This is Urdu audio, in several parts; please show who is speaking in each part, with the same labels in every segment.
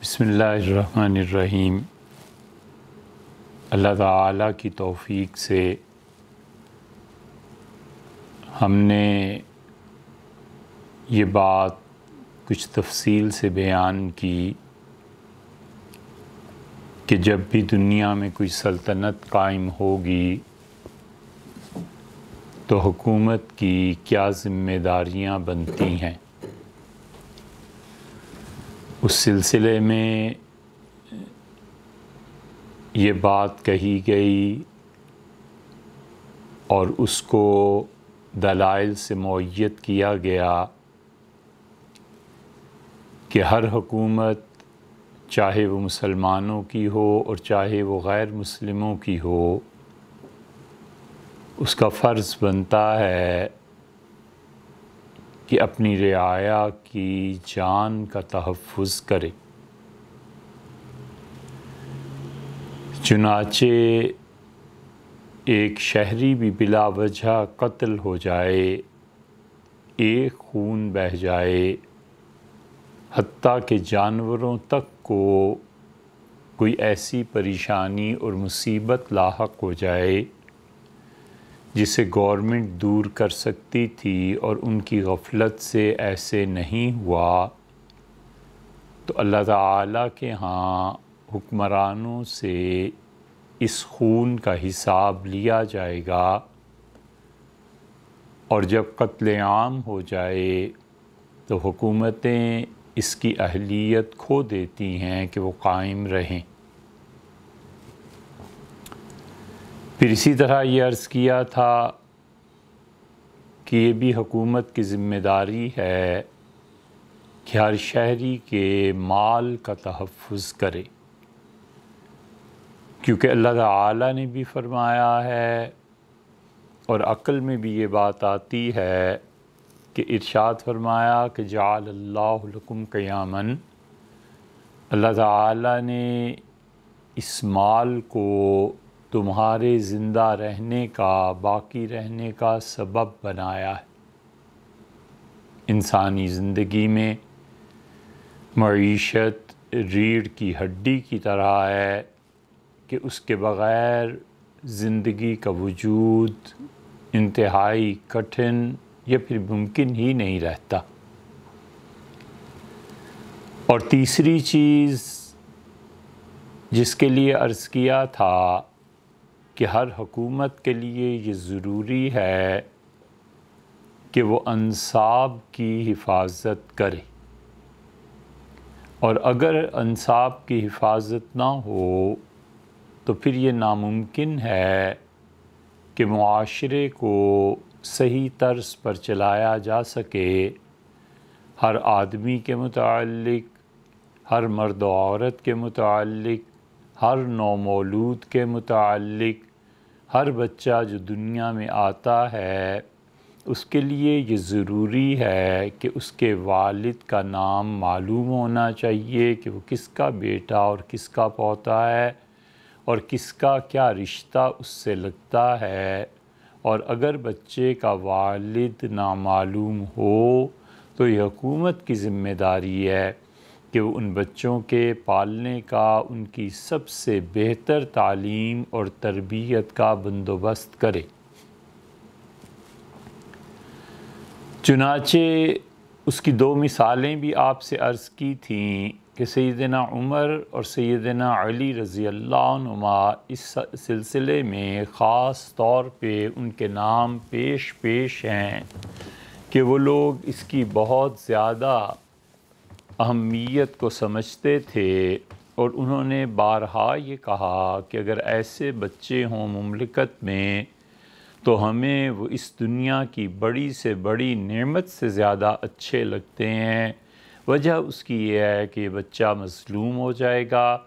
Speaker 1: بسم اللہ الرحمن الرحیم۔ اللہ تعالیٰ کی توفیق سے ہم نے یہ بات کچھ تفصیل سے بیان کی کہ جب بھی دنیا میں کوئی سلطنت قائم ہوگی تو حکومت کی کیا ذمہ داریاں بنتی ہیں۔ اس سلسلے میں یہ بات کہی گئی اور اس کو دلائل سے مؤید کیا گیا کہ ہر حکومت چاہے وہ مسلمانوں کی ہو اور چاہے وہ غیر مسلموں کی ہو، اس کا فرض بنتا ہے کہ اپنی رعایا کی جان کا تحفظ کرے۔ چنانچہ ایک شہری بھی بلا وجہ قتل ہو جائے، ایک خون بہہ جائے، حتیٰ کہ جانوروں تک کو کوئی ایسی پریشانی اور مصیبت لاحق ہو جائے جسے گورنمنٹ دور کر سکتی تھی اور ان کی غفلت سے ایسے نہیں ہوا، تو اللہ تعالیٰ کے ہاں حکمرانوں سے اس خون کا حساب لیا جائے گا، اور جب قتل عام ہو جائے تو حکومتیں اس کی اہلیت کھو دیتی ہیں کہ وہ قائم رہیں۔ پھر اسی طرح یہ عرض کیا تھا کہ یہ بھی حکومت کی ذمہ داری ہے کہ ہر شہری کے مال کا تحفظ کرے، کیونکہ اللہ تعالیٰ نے بھی فرمایا ہے اور عقل میں بھی یہ بات آتی ہے کہ ارشاد فرمایا کہ جعل اللہ لکم قیاما، اللہ تعالیٰ نے اس مال کو تمہارے زندہ رہنے کا، باقی رہنے کا سبب بنایا ہے۔ انسانی زندگی میں معیشت ریڑھ کی ہڈی کی طرح ہے کہ اس کے بغیر زندگی کا وجود انتہائی کٹھن یا پھر ممکن ہی نہیں رہتا۔ اور تیسری چیز جس کے لیے عرض کیا تھا کہ ہر حکومت کے لیے یہ ضروری ہے کہ وہ انصاب کی حفاظت کرے، اور اگر انصاب کی حفاظت نہ ہو تو پھر یہ ناممکن ہے کہ معاشرے کو صحیح طرز پر چلایا جا سکے۔ ہر آدمی کے متعلق، ہر مرد و عورت کے متعلق، ہر نومولود کے متعلق، ہر بچہ جو دنیا میں آتا ہے اس کے لیے یہ ضروری ہے کہ اس کے والد کا نام معلوم ہونا چاہیے کہ وہ کس کا بیٹا اور کس کا پوتا ہے اور کس کا کیا رشتہ اس سے لگتا ہے، اور اگر بچے کا والد نامعلوم ہو تو یہ حکومت کی ذمہ داری ہے کہ وہ ان بچوں کے پالنے کا، ان کی سب سے بہتر تعلیم اور تربیت کا بندوبست کرے۔ چنانچہ اس کی دو مثالیں بھی آپ سے عرض کی تھیں کہ سیدنا عمر اور سیدنا علی رضی اللہ عنہما اس سلسلے میں خاص طور پہ ان کے نام پیش ہیں کہ وہ لوگ اس کی بہت زیادہ اہمیت کو سمجھتے تھے، اور انہوں نے بارہا یہ کہا کہ اگر ایسے بچے ہوں مملکت میں تو ہمیں وہ اس دنیا کی بڑی سے بڑی نعمت سے زیادہ اچھے لگتے ہیں۔ وجہ اس کی یہ ہے کہ یہ بچہ مظلوم ہو جائے گا،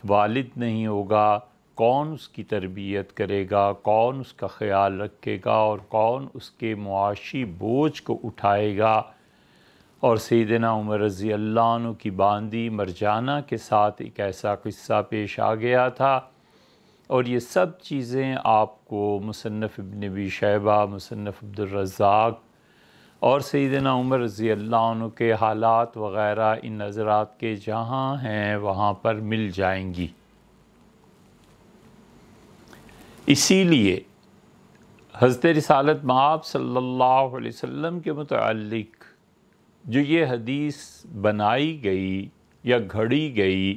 Speaker 1: والد نہیں ہوگا، کون اس کی تربیت کرے گا، کون اس کا خیال رکھے گا اور کون اس کے معاشی بوجھ کو اٹھائے گا۔ اور سیدنا عمر رضی اللہ عنہ کی باندی مرجانہ کے ساتھ ایک ایسا قصہ پیش آ گیا تھا، اور یہ سب چیزیں آپ کو مصنف ابن ابی شیبہ، مصنف عبد الرزاق اور سیدنا عمر رضی اللہ عنہ کے حالات وغیرہ ان حضرات کے جہاں ہیں وہاں پر مل جائیں گی۔ اسی لیے حضرت رسالت مآب صلی اللہ علیہ وسلم کے متعلق جو یہ حدیث بنائی گئی یا گھڑی گئی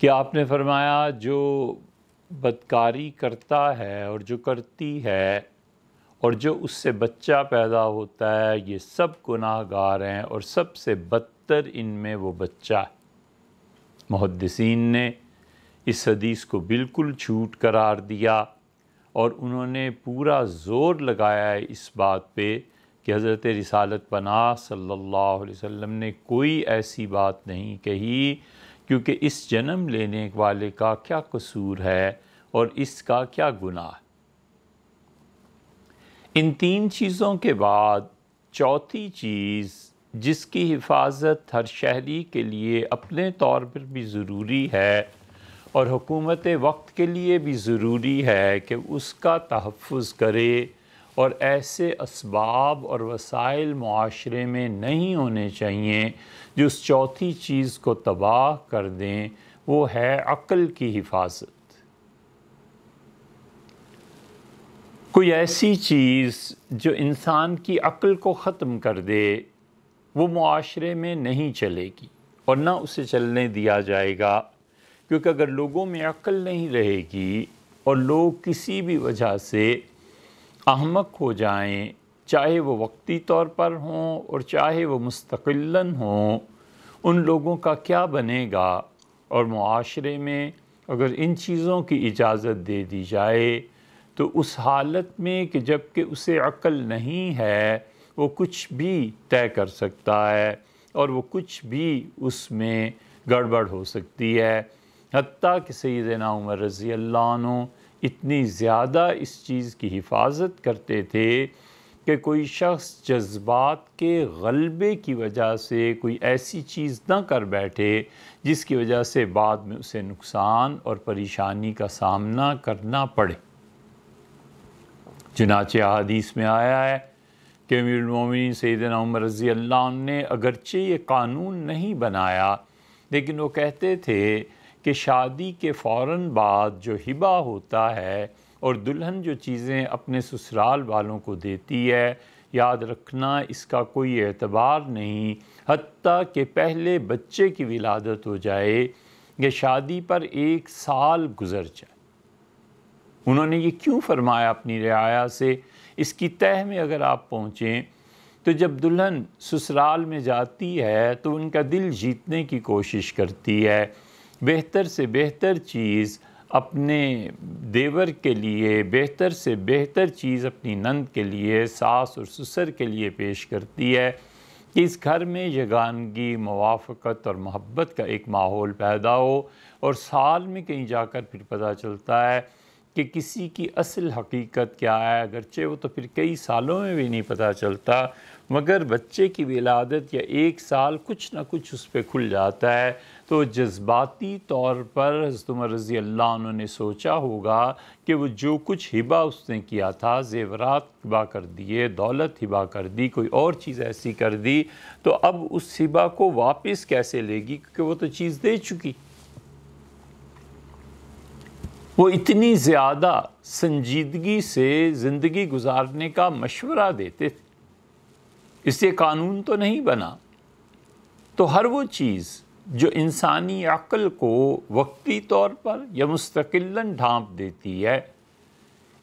Speaker 1: کہ آپ نے فرمایا جو بدکاری کرتا ہے اور جو کرتی ہے اور جو اس سے بچہ پیدا ہوتا ہے یہ سب گناہ گار ہیں اور سب سے بدتر ان میں وہ بچہ ہے۔ محدثین نے اس حدیث کو بالکل جھوٹ قرار دیا اور انہوں نے پورا زور لگایا ہے اس بات پہ کہ حضرت رسالت پناہ صلی اللہ علیہ وسلم نے کوئی ایسی بات نہیں کہی، کیونکہ اس جنم لینے والے کا کیا قصور ہے اور اس کا کیا گناہ ہے۔ ان تین چیزوں کے بعد چوتھی چیز جس کی حفاظت ہر شہری کے لیے اپنے طور پر بھی ضروری ہے اور حکومت وقت کے لیے بھی ضروری ہے کہ اس کا تحفظ کرے، اور ایسے اسباب اور وسائل معاشرے میں نہیں ہونے چاہیے جو اس چوتھی چیز کو تباہ کر دیں، وہ ہے عقل کی حفاظت۔ کوئی ایسی چیز جو انسان کی عقل کو ختم کر دے وہ معاشرے میں نہیں چلے گی اور نہ اسے چلنے دیا جائے گا، کیونکہ اگر لوگوں میں عقل نہیں رہے گی اور لوگ کسی بھی وجہ سے احمق ہو جائیں، چاہے وہ وقتی طور پر ہوں اور چاہے وہ مستقلاً ہوں، ان لوگوں کا کیا بنے گا؟ اور معاشرے میں اگر ان چیزوں کی اجازت دے دی جائے تو اس حالت میں کہ جب کہ اسے عقل نہیں ہے وہ کچھ بھی طے کر سکتا ہے اور وہ کچھ بھی اس میں گڑبڑ ہو سکتی ہے، حتیٰ کہ سیدنا عمر رضی اللہ عنہ اتنی زیادہ اس چیز کی حفاظت کرتے تھے کہ کوئی شخص جذبات کے غلبے کی وجہ سے کوئی ایسی چیز نہ کر بیٹھے جس کی وجہ سے بعد میں اسے نقصان اور پریشانی کا سامنا کرنا پڑے۔ چنانچہ حدیث میں آیا ہے کہ امیر المومنین سیدنا عمر رضی اللہ عنہ نے اگرچہ یہ قانون نہیں بنایا لیکن وہ کہتے تھے کہ شادی کے فوراً بعد جو ہبہ ہوتا ہے اور دلہن جو چیزیں اپنے سسرال والوں کو دیتی ہے، یاد رکھنا اس کا کوئی اعتبار نہیں حتیٰ کہ پہلے بچے کی ولادت ہو جائے یا شادی پر 1 سال گزر جائے۔ انہوں نے یہ کیوں فرمایا اپنی رعایا سے؟ اس کی تہہ میں اگر آپ پہنچیں تو جب دلہن سسرال میں جاتی ہے تو ان کا دل جیتنے کی کوشش کرتی ہے، بہتر سے بہتر چیز اپنے دیور کے لیے، بہتر سے بہتر چیز اپنی نند کے لیے، ساس اور سسر کے لیے پیش کرتی ہے کہ اس گھر میں یگانگی، موافقت اور محبت کا ایک ماحول پیدا ہو، اور سال میں کہیں جا کر پھر پتہ چلتا ہے کہ کسی کی اصل حقیقت کیا ہے، اگرچہ وہ تو پھر کئی سالوں میں بھی نہیں پتہ چلتا، مگر بچے کی ولادت یا 1 سال کچھ نہ کچھ اس پہ کھل جاتا ہے۔ تو جذباتی طور پر حضرت عمر رضی اللہ عنہ نے سوچا ہوگا کہ وہ جو کچھ ہبہ اس نے کیا تھا، زیورات ہبہ کر دیے، دولت ہبہ کر دی، کوئی اور چیز ایسی کر دی، تو اب اس ہبہ کو واپس کیسے لے گی، کیونکہ وہ تو چیز دے چکی۔ وہ اتنی زیادہ سنجیدگی سے زندگی گزارنے کا مشورہ دیتے تھے، اس لیے قانون تو نہیں بنا۔ تو ہر وہ چیز جو انسانی عقل کو وقتی طور پر یا مستقلاً ڈھانپ دیتی ہے،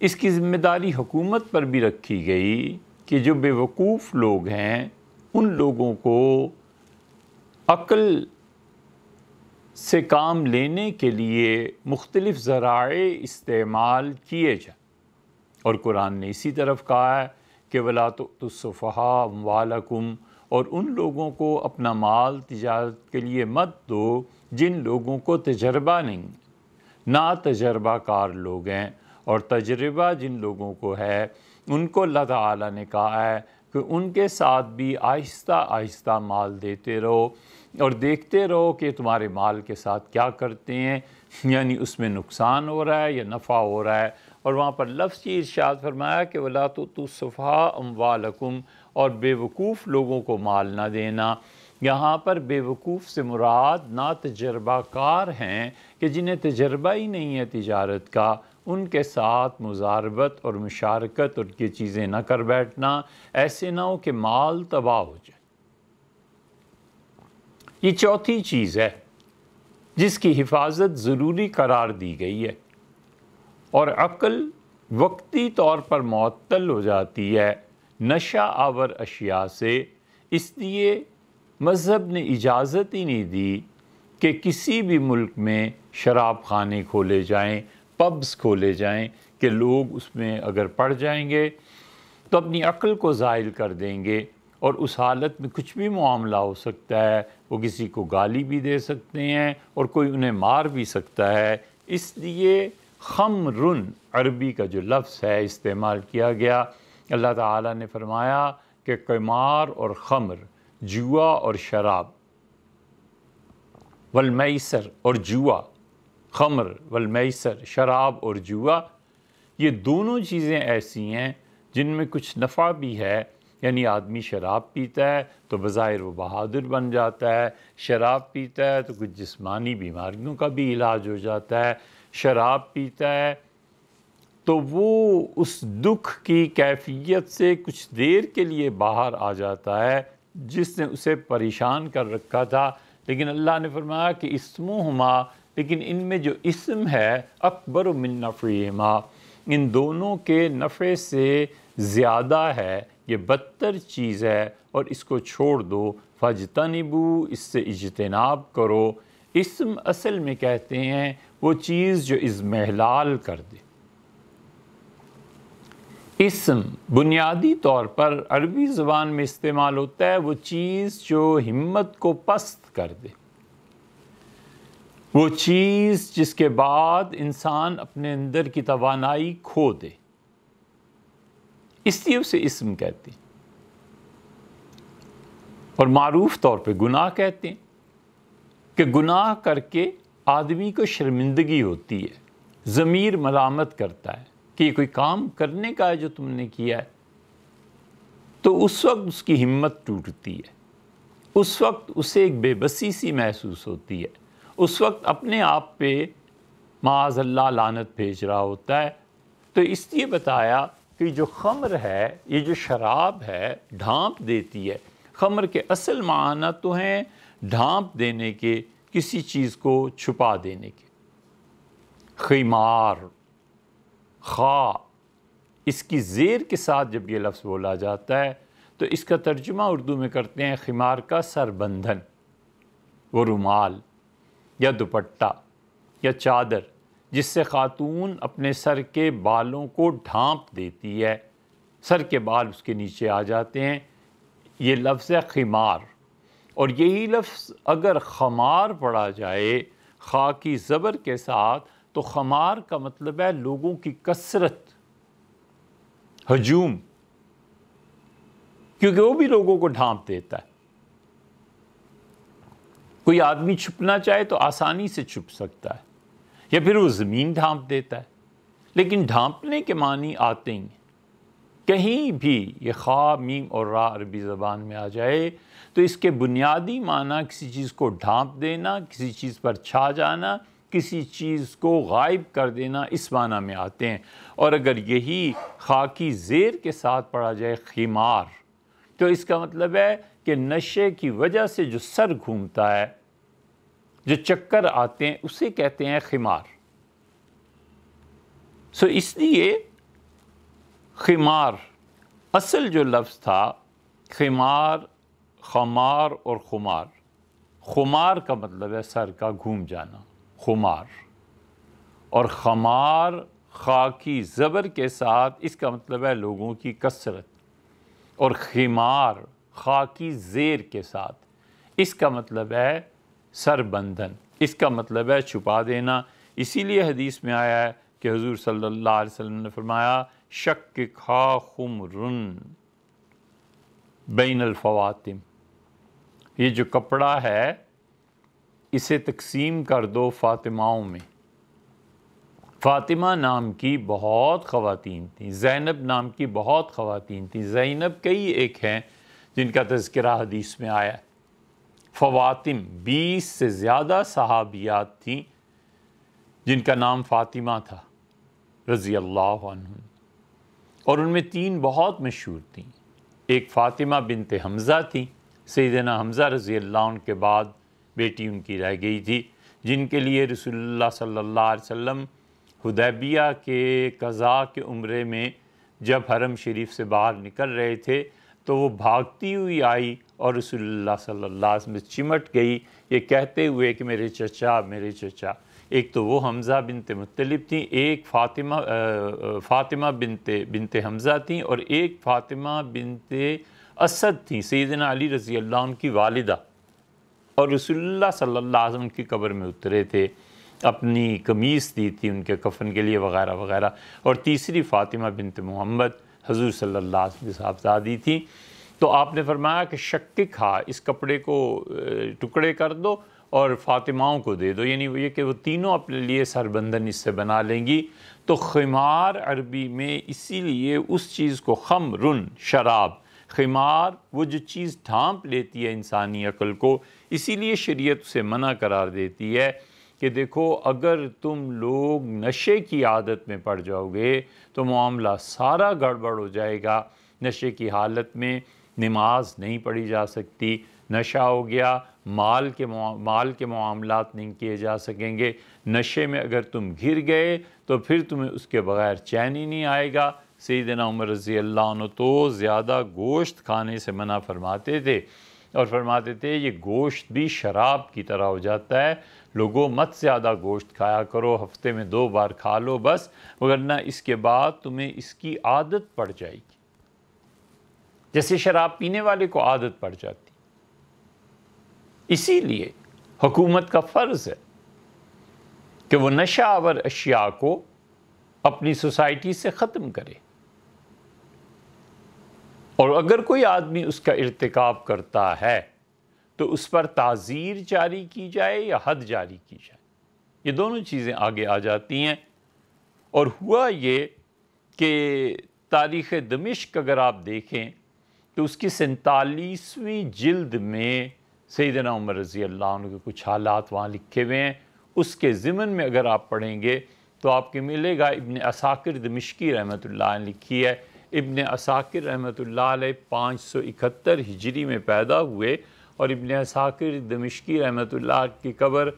Speaker 1: اس کی ذمہ داری حکومت پر بھی رکھی گئی کہ جو بے وقوف لوگ ہیں ان لوگوں کو عقل سے کام لینے کے لیے مختلف ذرائع استعمال کیے جائیں، اور قرآن نے اسی طرف کہا ہے کہ وَلَا تُؤْتُوا السُّفَهَاءَ أَمْوَالَكُمْ، اور ان لوگوں کو اپنا مال تجارت کے لیے مت دو جن لوگوں کو تجربہ نہیں، نا تجربہ کار لوگ ہیں، اور تجربہ جن لوگوں کو ہے ان کو اللہ تعالیٰ نے کہا ہے کہ ان کے ساتھ بھی آہستہ آہستہ مال دیتے رہو اور دیکھتے رہو کہ تمہارے مال کے ساتھ کیا کرتے ہیں، یعنی اس میں نقصان ہو رہا ہے یا نفع ہو رہا ہے۔ اور وہاں پر لفظ یہ ارشاد فرمایا کہ وَلَا تُؤْتُوا السُّفَهَاءَ أَمْوَالَكُمْ، اور بیوقوف لوگوں کو مال نہ دینا۔ یہاں پر بیوقوف سے مراد نا تجربہ کار ہیں کہ جنہیں تجربہ ہی نہیں ہے تجارت کا، ان کے ساتھ مضاربت اور مشارکت اور یہ چیزیں نہ کر بیٹھنا، ایسے نہ ہو کہ مال تباہ ہو جائے۔ یہ چوتھی چیز ہے جس کی حفاظت ضروری قرار دی گئی ہے، اور عقل وقتی طور پر معطل ہو جاتی ہے نشہ آور اشیاء سے، اس لیے مذہب نے اجازت ہی نہیں دی کہ کسی بھی ملک میں شراب خانے کھولے جائیں، پبز کھولے جائیں کہ لوگ اس میں اگر پڑ جائیں گے تو اپنی عقل کو زائل کر دیں گے، اور اس حالت میں کچھ بھی معاملہ ہو سکتا ہے، وہ کسی کو گالی بھی دے سکتے ہیں اور کوئی انہیں مار بھی سکتا ہے۔ اس لیے خمرن عربی کا جو لفظ ہے استعمال کیا گیا، اللہ تعالیٰ نے فرمایا کہ قمار اور خمر، جوا اور شراب، والمیسر اور جوا، خمر والمیسر شراب اور جوا، یہ دونوں چیزیں ایسی ہیں جن میں کچھ نفع بھی ہے، یعنی آدمی شراب پیتا ہے تو بظاہر وہ بہادر بن جاتا ہے، شراب پیتا ہے تو کچھ جسمانی بیماریوں کا بھی علاج ہو جاتا ہے، شراب پیتا ہے تو وہ اس دکھ کی کیفیت سے کچھ دیر کے لیے باہر آ جاتا ہے جس نے اسے پریشان کر رکھا تھا، لیکن اللہ نے فرمایا کہ اسمہما، لیکن ان میں جو اسم ہے اکبر من نفعہما، ان دونوں کے نفع سے زیادہ ہے، یہ بدتر چیز ہے اور اس کو چھوڑ دو، فاجتنبوا، اس سے اجتناب کرو۔ اسم اصل میں کہتے ہیں وہ چیز جو اضمحلال کر دے۔ اسم بنیادی طور پر عربی زبان میں استعمال ہوتا ہے وہ چیز جو ہمت کو پست کر دے، وہ چیز جس کے بعد انسان اپنے اندر کی توانائی کھو دے، اس لیے اسے اسم کہتے ہیں۔ اور معروف طور پہ گناہ کہتے ہیں کہ گناہ کر کے آدمی کو شرمندگی ہوتی ہے، ضمیر ملامت کرتا ہے کہ یہ کوئی کام کرنے کا ہے جو تم نے کیا ہے، تو اس وقت اس کی ہمت ٹوٹتی ہے، اس وقت اسے ایک بے بسی سی محسوس ہوتی ہے، اس وقت اپنے آپ پہ معاذ اللہ لعنت بھیج رہا ہوتا ہے۔ تو اس لیے بتایا کہ جو خمر ہے، یہ جو شراب ہے، ڈھانپ دیتی ہے۔ خمر کے اصل معنی تو ہیں ڈھانپ دینے کے، کسی چیز کو چھپا دینے کے۔ خمار، خا، اس کی زیر کے ساتھ جب یہ لفظ بولا جاتا ہے تو اس کا ترجمہ اردو میں کرتے ہیں خمار کا سر بندھن، وہ رومال یا دوپٹہ یا چادر جس سے خاتون اپنے سر کے بالوں کو ڈھانپ دیتی ہے، سر کے بال اس کے نیچے آ جاتے ہیں، یہ لفظ ہے خمار۔ اور یہی لفظ اگر خمار پڑھا جائے خا کی زبر کے ساتھ تو خمار کا مطلب ہے لوگوں کی کثرت، ہجوم، کیونکہ وہ بھی لوگوں کو ڈھانپ دیتا ہے۔ کوئی آدمی چھپنا چاہے تو آسانی سے چھپ سکتا ہے، یا پھر وہ زمین ڈھانپ دیتا ہے، لیکن ڈھانپنے کے معنی آتے ہیں کہیں بھی یہ خا، میم اور را عربی زبان میں آ جائے تو اس کے بنیادی معنی کسی چیز کو ڈھانپ دینا، کسی چیز پر چھا جانا، کسی چیز کو غائب کر دینا، اس معنی میں آتے ہیں۔ اور اگر یہی خا کی زیر کے ساتھ پڑھا جائے خمار تو اس کا مطلب ہے کہ نشے کی وجہ سے جو سر گھومتا ہے، جو چکر آتے ہیں، اسے کہتے ہیں خمار۔ اس لیے خمار اصل جو لفظ تھا خمار، خمار اور خمار، خمار کا مطلب ہے سر کا گھوم جانا، خمار، اور خمار خا کی زبر کے ساتھ اس کا مطلب ہے لوگوں کی کثرت، اور خمار خا کی زیر کے ساتھ اس کا مطلب ہے سر بندھن، اس کا مطلب ہے چھپا دینا۔ اسی لیے حدیث میں آیا ہے کہ حضور صلی اللہ علیہ وسلم نے فرمایا شققھا خمرن بین الفواتم، یہ جو کپڑا ہے اسے تقسیم کر دو فاطماؤں میں، فاطمہ نام کی بہت خواتین تھیں، زینب نام کی بہت خواتین تھیں، زینب کئی ایک ہیں جن کا تذکرہ حدیث میں آیا ہے۔ فواتم 20 سے زیادہ صحابیات تھیں جن کا نام فاطمہ تھا رضی اللہ عنہ، اور ان میں 3 بہت مشہور تھیں۔ ایک فاطمہ بنت حمزہ تھیں، سیدنا حمزہ رضی اللہ عنہ کے بعد بیٹی ان کی رہ گئی تھی، جن کے لیے رسول اللہ صلی اللہ علیہ وسلم حدیبیہ کے قضاء کے عمرے میں جب حرم شریف سے باہر نکل رہے تھے تو وہ بھاگتی ہوئی آئی اور رسول اللہ صلی اللہ علیہ وسلم سے چمٹ گئی، یہ کہتے ہوئے کہ میرے چچا میرے چچا۔ ایک تو وہ حمزہ بنت مطلب تھیں، ایک فاطمہ بنت حمزہ تھیں، اور ایک فاطمہ بنت اسد تھیں، سیدنا علی رضی اللہ عنہ کی والدہ، اور رسول اللہ صلی اللہ علیہ وسلم کی قبر میں اترے تھے، اپنی قمیص دی تھی ان کے کفن کے لیے وغیرہ وغیرہ۔ اور تیسری فاطمہ بنت محمد حضور صلی اللہ علیہ وسلم کی صاحبزادی تھی۔ تو آپ نے فرمایا کہ شقق ہا، اس کپڑے کو ٹکڑے کر دو اور فاطماؤں کو دے دو، یعنی یہ کہ وہ تینوں اپنے لیے سربندن اس سے بنا لیں گی۔ تو خمار عربی میں اسی لیے اس چیز کو خمرن شراب، خمار وہ جو چیز ڈھانپ لیتی ہے انسانی عقل کو، اسی لیے شریعت اسے منع قرار دیتی ہے کہ دیکھو اگر تم لوگ نشے کی عادت میں پڑ جاؤ گے تو معاملہ سارا گڑبڑ ہو جائے گا۔ نشے کی حالت میں نماز نہیں پڑھی جا سکتی، نشہ ہو گیا، مال کے معاملات نہیں کیے جا سکیں گے، نشے میں اگر تم گر گئے تو پھر تمہیں اس کے بغیر چین ہی نہیں آئے گا۔ سیدنا عمر رضی اللہ عنہ تو زیادہ گوشت کھانے سے منع فرماتے تھے، اور فرماتے تھے یہ گوشت بھی شراب کی طرح ہو جاتا ہے، لوگوں مت زیادہ گوشت کھایا کرو، ہفتے میں 2 بار کھا لو بس، وگرنہ اس کے بعد تمہیں اس کی عادت پڑ جائے گی، جیسے شراب پینے والے کو عادت پڑ جاتی۔ اسی لیے حکومت کا فرض ہے کہ وہ نشہ آور اشیاء کو اپنی سوسائٹی سے ختم کرے، اور اگر کوئی آدمی اس کا ارتکاب کرتا ہے تو اس پر تعزیر جاری کی جائے یا حد جاری کی جائے، یہ دونوں چیزیں آگے آ جاتی ہیں۔ اور ہوا یہ کہ تاریخ دمشق اگر آپ دیکھیں تو اس کی 47ویں جلد میں سیدنا عمر رضی اللہ عنہ کے کچھ حالات وہاں لکھے ہوئے ہیں۔ اس کے ضمن میں اگر آپ پڑھیں گے تو آپ کے ملے گا، ابن عساکر دمشقی رحمۃ اللہ علیہ لکھی ہے۔ ابن عساکر رحمۃ اللہ علیہ 571 ہجری میں پیدا ہوئے، اور ابن عساکر دمشقی رحمۃ اللہ کی قبر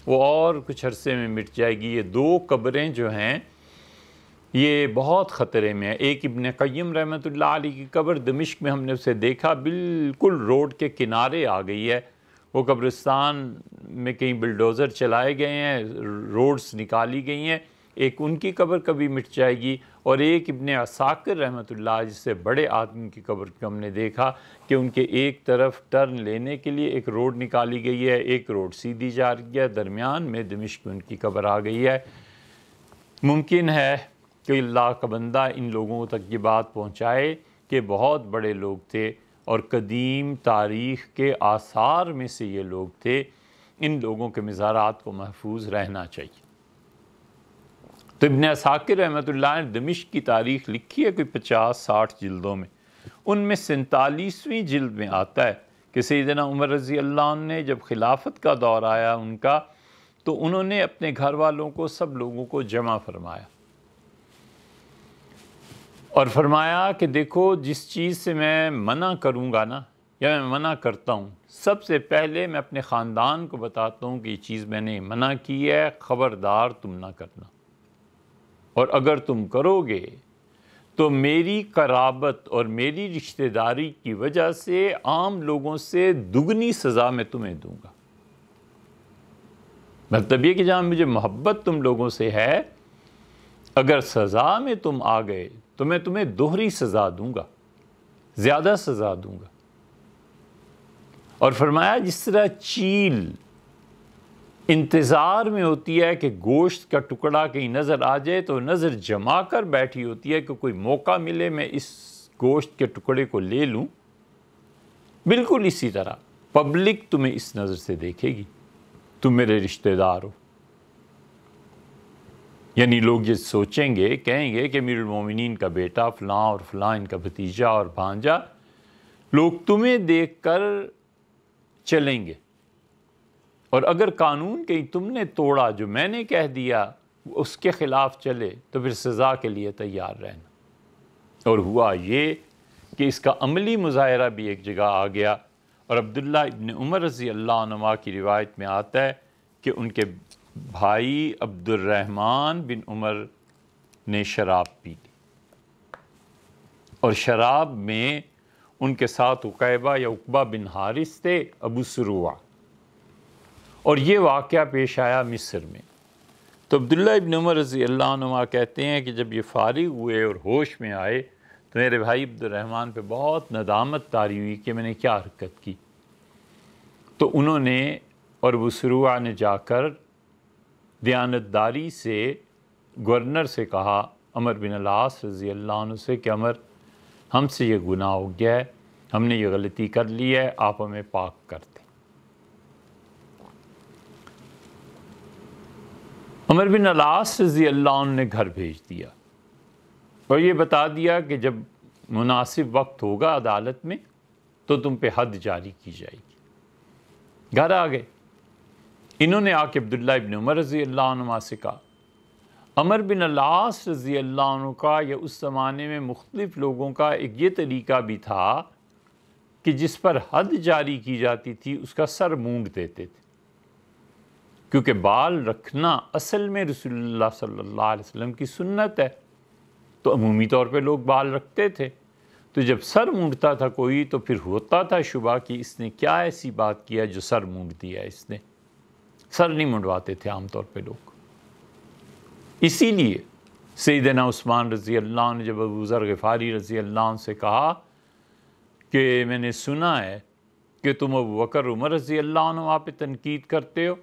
Speaker 1: وہ اور کچھ عرصے میں مٹ جائے گی۔ یہ 2 قبریں جو ہیں یہ بہت خطرے میں ہے۔ ایک ابن قیم رحمۃ اللہ علیہ کی قبر دمشق میں ہم نے اسے دیکھا، بالکل روڈ کے کنارے آ گئی ہے، وہ قبرستان میں کہیں بلڈوزر چلائے گئے ہیں، روڈز نکالی گئی ہیں، ایک ان کی قبر کبھی مٹ جائے گی۔ اور ایک ابن عساکر رحمۃ اللہ جس سے بڑے آدمی کی قبر کو ہم نے دیکھا کہ ان کے ایک طرف ٹرن لینے کے لیے ایک روڈ نکالی گئی ہے، ایک روڈ سیدھی جا رہی ہے، درمیان میں دمشق میں ان کی قبر آ گئی ہے۔ ممکن ہے کہ اللہ کا بندہ ان لوگوں تک یہ بات پہنچائے کہ بہت بڑے لوگ تھے اور قدیم تاریخ کے آثار میں سے یہ لوگ تھے، ان لوگوں کے مزارات کو محفوظ رہنا چاہیے۔ تو ابن عساکر رحمۃ اللہ نے دمشق کی تاریخ لکھی ہے کوئی 50-60 جلدوں میں، ان میں 47ویں جلد میں آتا ہے کہ سیدنا عمر رضی اللہ عنہ نے جب خلافت کا دور آیا ان کا، تو انہوں نے اپنے گھر والوں کو سب لوگوں کو جمع فرمایا اور فرمایا کہ دیکھو جس چیز سے میں منع کروں گا نا، یا میں منع کرتا ہوں، سب سے پہلے میں اپنے خاندان کو بتاتا ہوں کہ یہ چیز میں نے منع کی ہے، خبردار تم نہ کرنا، اور اگر تم کرو گے تو میری قرابت اور میری رشتہ داری کی وجہ سے عام لوگوں سے دگنی سزا میں تمہیں دوں گا۔ مطلب یہ کہ جہاں مجھے محبت تم لوگوں سے ہے، اگر سزا میں تم آ گئے تو میں تمہیں دوہری سزا دوں گا، زیادہ سزا دوں گا۔ اور فرمایا جس طرح چیل انتظار میں ہوتی ہے کہ گوشت کا ٹکڑا کہیں نظر آ جائے تو نظر جما کر بیٹھی ہوتی ہے کہ کوئی موقع ملے میں اس گوشت کے ٹکڑے کو لے لوں، بالکل اسی طرح پبلک تمہیں اس نظر سے دیکھے گی، تم میرے رشتہ دار ہو۔ یعنی لوگ یہ سوچیں گے، کہیں گے کہ امیر المومنین کا بیٹا فلاں اور فلاں، ان کا بھتیجا اور بھانجا، لوگ تمہیں دیکھ کر چلیں گے، اور اگر قانون کہیں تم نے توڑا، جو میں نے کہہ دیا اس کے خلاف چلے، تو پھر سزا کے لیے تیار رہنا۔ اور ہوا یہ کہ اس کا عملی مظاہرہ بھی ایک جگہ آ گیا، اور عبداللہ ابن عمر رضی اللہ عنہما کی روایت میں آتا ہے کہ ان کے بھائی عبد الرحمن بن عمر نے شراب پی لی، اور شراب میں ان کے ساتھ عقیبہ یا عقبہ بن حارث تھے، ابو سروع، اور یہ واقعہ پیش آیا مصر میں۔ تو عبداللہ ابن عمر رضی اللہ عنہما کہتے ہیں کہ جب یہ فارغ ہوئے اور ہوش میں آئے تو میرے بھائی عبد الرحمن پہ بہت ندامت طاری ہوئی کہ میں نے کیا حرکت کی۔ تو انہوں نے اور ابو سروع نے جا کر دیانتداری سے گورنر سے کہا، عمر بن العاص رضی اللہ عنہ سے، کہ عمر، ہم سے یہ گناہ ہو گیا ہے، ہم نے یہ غلطی کر لی ہے، آپ ہمیں پاک کر دیں۔ عمر بن العاص رضی اللہ عنہ نے گھر بھیج دیا اور یہ بتا دیا کہ جب مناسب وقت ہوگا عدالت میں تو تم پہ حد جاری کی جائے گی۔ گھر آ گئے، انہوں نے آ کے عبداللہ ابن عمر رضی اللہ عنہ سے کہا۔ عمر بن العاص رضی اللہ عنہ کا یا اس زمانے میں مختلف لوگوں کا ایک یہ طریقہ بھی تھا کہ جس پر حد جاری کی جاتی تھی اس کا سر مونڈ دیتے تھے، کیونکہ بال رکھنا اصل میں رسول اللہ صلی اللہ علیہ وسلم کی سنت ہے، تو عمومی طور پہ لوگ بال رکھتے تھے، تو جب سر مونڈتا تھا کوئی تو پھر ہوتا تھا شبہ کہ اس نے کیا ایسی بات کیا جو سر مونڈ دیا اس نے۔ سر نہیں منڈواتے تھے عام طور پہ لوگ۔ اسی لیے سیدنا عثمان رضی اللہ عنہ نے جب ابو ذر غفاری رضی اللہ عنہ سے کہا کہ میں نے سنا ہے کہ تم ابو بکر عمر رضی اللہ عنہ وہاں پہ تنقید کرتے ہو،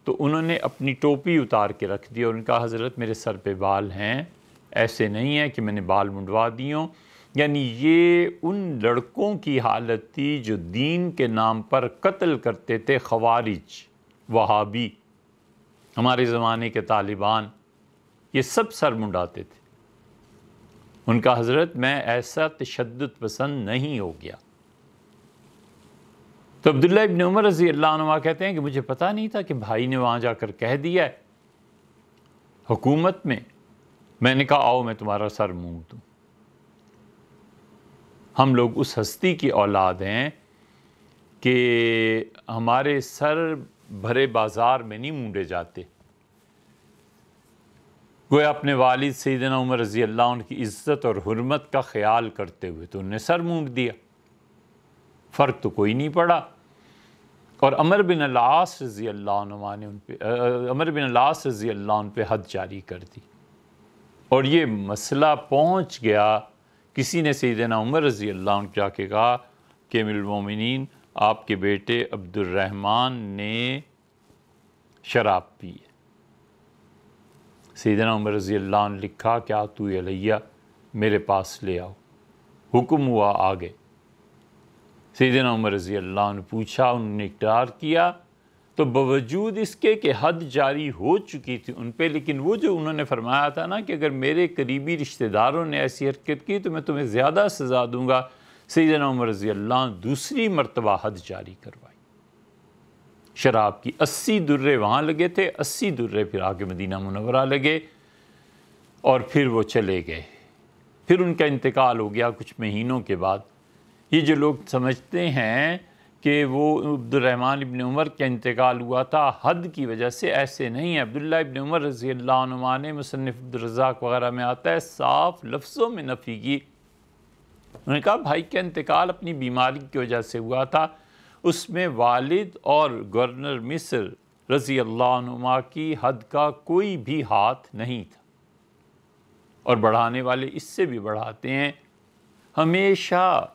Speaker 1: تو انہوں نے اپنی ٹوپی اتار کے رکھ دی اور ان کا حضرت میرے سر پہ بال ہیں، ایسے نہیں ہے کہ میں نے بال منڈوا دی ہوں۔ یعنی یہ ان لڑکوں کی حالت تھی جو دین کے نام پر قتل کرتے تھے، خوارج، وہابی، ہمارے زمانے کے طالبان، یہ سب سر منڈاتے تھے۔ ان کا حضرت میں ایسا تشدد پسند نہیں ہو گیا۔ تو عبداللہ ابن عمر رضی اللہ عنہ کہتے ہیں کہ مجھے پتہ نہیں تھا کہ بھائی نے وہاں جا کر کہہ دیا ہے حکومت میں۔ میں نے کہا آؤ میں تمہارا سر مونڈ دوں۔ ہم لوگ اس ہستی کی اولاد ہیں کہ ہمارے سر بھرے بازار میں نہیں مونڈے جاتے، گویا اپنے والد سیدنا عمر رضی اللہ عنہ کی عزت اور حرمت کا خیال کرتے ہوئے تو انہوں نے سر مونڈ دیا، فرق تو کوئی نہیں پڑا۔ اور عمر بن العاص رضی اللہ عنہ نے عمر بن العاص رضی اللہ عنہ پہ حد جاری کر دی، اور یہ مسئلہ پہنچ گیا، کسی نے سیدنا عمر رضی اللہ عنہ جا کے کہا کہ امیر المومنین، آپ کے بیٹے عبد الرحمن نے شراب پی ہے۔ سیدنا عمر رضی اللہ عنہ لکھا کہ آتو علیہ، میرے پاس لے آؤ۔ حکم ہوا، آگے سیدنا عمر رضی اللہ عنہ پوچھا، انہوں نے اقرار کیا، تو باوجود اس کے کہ حد جاری ہو چکی تھی ان پہ، لیکن وہ جو انہوں نے فرمایا تھا نا کہ اگر میرے قریبی رشتہ داروں نے ایسی حرکت کی تو میں تمہیں زیادہ سزا دوں گا، سیدنا عمر رضی اللہ عنہ دوسری مرتبہ حد جاری کروائی۔ شراب کی 80 درے وہاں لگے تھے، 80 درے پھر آگے مدینہ منورہ لگے، اور پھر وہ چلے گئے۔ پھر ان کا انتقال ہو گیا کچھ مہینوں کے بعد۔ یہ جو لوگ سمجھتے ہیں کہ وہ عبد الرحمن ابن عمر کا انتقال ہوا تھا حد کی وجہ سے، ایسے نہیں ہے۔ عبداللہ ابن عمر رضی اللہ عنہ نے، مصنف عبدالرزاق وغیرہ میں آتا ہے، صاف لفظوں میں نفی کی۔ انہوں نے کہا بھائی کا انتقال اپنی بیماری کی وجہ سے ہوا تھا، اس میں والد اور گورنر مصر رضی اللہ عنہما کی حد کا کوئی بھی ہاتھ نہیں تھا۔ اور بڑھانے والے اس سے بھی بڑھاتے ہیں۔ ہمیشہ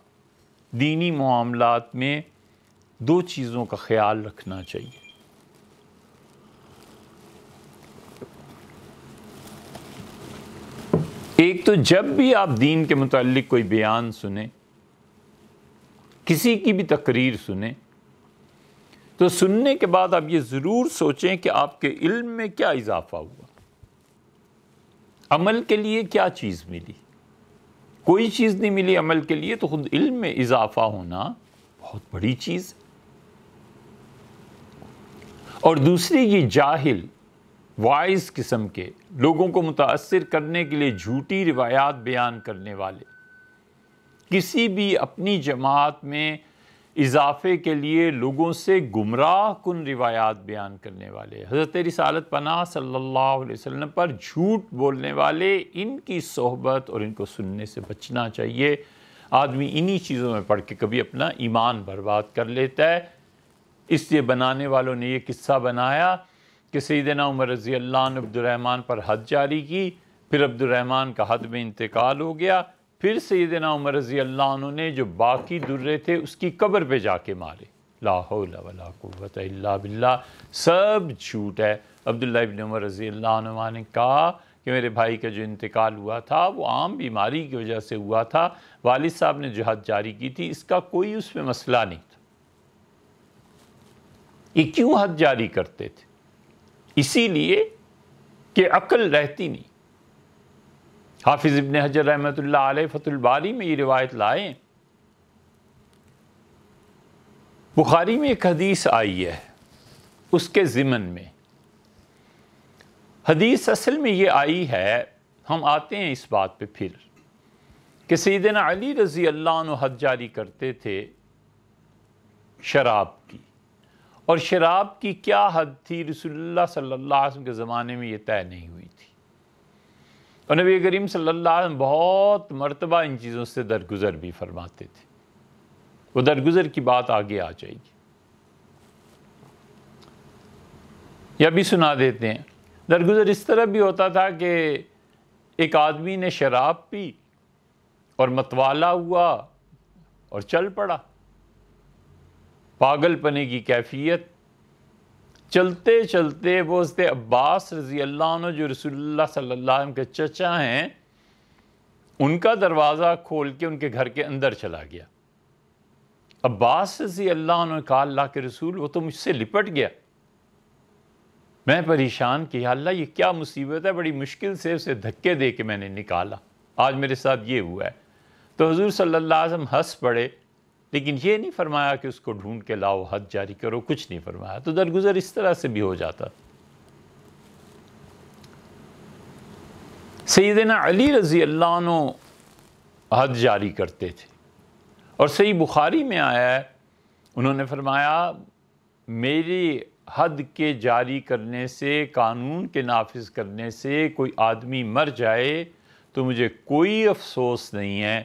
Speaker 1: دینی معاملات میں دو چیزوں کا خیال رکھنا چاہیے۔ ایک تو جب بھی آپ دین کے متعلق کوئی بیان سنیں، کسی کی بھی تقریر سنیں، تو سننے کے بعد آپ یہ ضرور سوچیں کہ آپ کے علم میں کیا اضافہ ہوا۔ عمل کے لیے کیا چیز ملی؟ کوئی چیز نہیں ملی عمل کے لیے، تو خود علم میں اضافہ ہونا بہت بڑی چیز ہے۔ اور دوسری یہ جاہل وائز قسم کے لوگوں کو متاثر کرنے کے لیے جھوٹی روایات بیان کرنے والے، کسی بھی اپنی جماعت میں اضافے کے لیے لوگوں سے گمراہ کن روایات بیان کرنے والے، حضرت رسالت پناہ صلی اللہ علیہ وسلم پر جھوٹ بولنے والے، ان کی صحبت اور ان کو سننے سے بچنا چاہیے۔ آدمی انہی چیزوں میں پڑھ کے کبھی اپنا ایمان برباد کر لیتا ہے۔ اس لیے بنانے والوں نے یہ قصہ بنایا کہ سیدنا عمر رضی اللہ عنہ عبد الرحمن پر حد جاری کی، پھر عبد الرحمن کا حد میں انتقال ہو گیا، پھر سیدنا عمر رضی اللہ عنہ نے جو باقی درے تھے اس کی قبر پہ جا کے مارے۔ لا حول ولا قوت الا باللہ، سب جھوٹ ہے۔ عبداللہ ابن عمر رضی اللہ عنہ نے کہا کہ میرے بھائی کا جو انتقال ہوا تھا وہ عام بیماری کی وجہ سے ہوا تھا، والد صاحب نے جو حد جاری کی تھی اس کا کوئی اس میں مسئلہ نہیں تھا۔ یہ کیوں حد جاری کرتے تھے؟ اسی لیے کہ عقل رہتی نہیں۔ حافظ ابن حجر رحمۃ اللہ علیہ فتح الباری میں یہ روایت لائے ہیں۔ بخاری میں ایک حدیث آئی ہے، اس کے ضمن میں حدیث اصل میں یہ آئی ہے، ہم آتے ہیں اس بات پہ پھر، کہ سیدنا علی رضی اللہ عنہ حد جاری کرتے تھے شراب کی، اور شراب کی کیا حد تھی رسول اللہ صلی اللہ علیہ وسلم کے زمانے میں یہ طے نہیں ہوئی تھی، اور نبی کریم صلی اللہ علیہ وسلم بہت مرتبہ ان چیزوں سے درگزر بھی فرماتے تھے۔ وہ درگزر کی بات آگے آ جائے گی، یا بھی سنا دیتے ہیں۔ درگزر اس طرح بھی ہوتا تھا کہ ایک آدمی نے شراب پی اور متوالا ہوا اور چل پڑا، پاگل پنے کی کیفیت۔ چلتے چلتے وہ حضرت عباس رضی اللہ عنہ جو رسول اللہ صلی اللہ علیہ وسلم کے چچا ہیں، ان کا دروازہ کھول کے ان کے گھر کے اندر چلا گیا۔ عباس رضی اللہ عنہ نے کہا اللہ کے رسول وہ تو مجھ سے لپٹ گیا، میں پریشان کہ یا اللہ یہ کیا مصیبت ہے، بڑی مشکل سے اسے دھکے دے کے میں نے نکالا، آج میرے ساتھ یہ ہوا ہے۔ تو حضور صلی اللہ علیہ وسلم ہنس پڑے، لیکن یہ نہیں فرمایا کہ اس کو ڈھونڈ کے لاؤ حد جاری کرو، کچھ نہیں فرمایا۔ تو درگزر اس طرح سے بھی ہو جاتا۔ سیدنا علی رضی اللہ عنہ حد جاری کرتے تھے، اور صحیح بخاری میں آیا ہے، انہوں نے فرمایا میری حد کے جاری کرنے سے، قانون کے نافذ کرنے سے کوئی آدمی مر جائے تو مجھے کوئی افسوس نہیں ہے،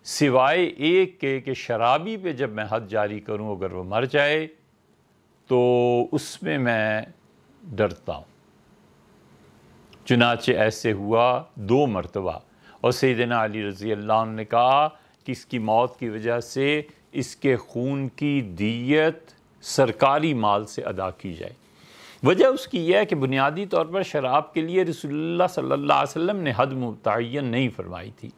Speaker 1: سوائے ایک کے کہ شرابی پہ جب میں حد جاری کروں اگر وہ مر جائے تو اس میں ڈرتا ہوں۔ چنانچہ ایسے ہوا 2 مرتبہ، اور سیدنا علی رضی اللہ عنہ نے کہا کہ اس کی موت کی وجہ سے اس کے خون کی دیت سرکاری مال سے ادا کی جائے۔ وجہ اس کی یہ ہے کہ بنیادی طور پر شراب کے لیے رسول اللہ صلی اللہ علیہ وسلم نے حد متعین نہیں فرمائی تھی،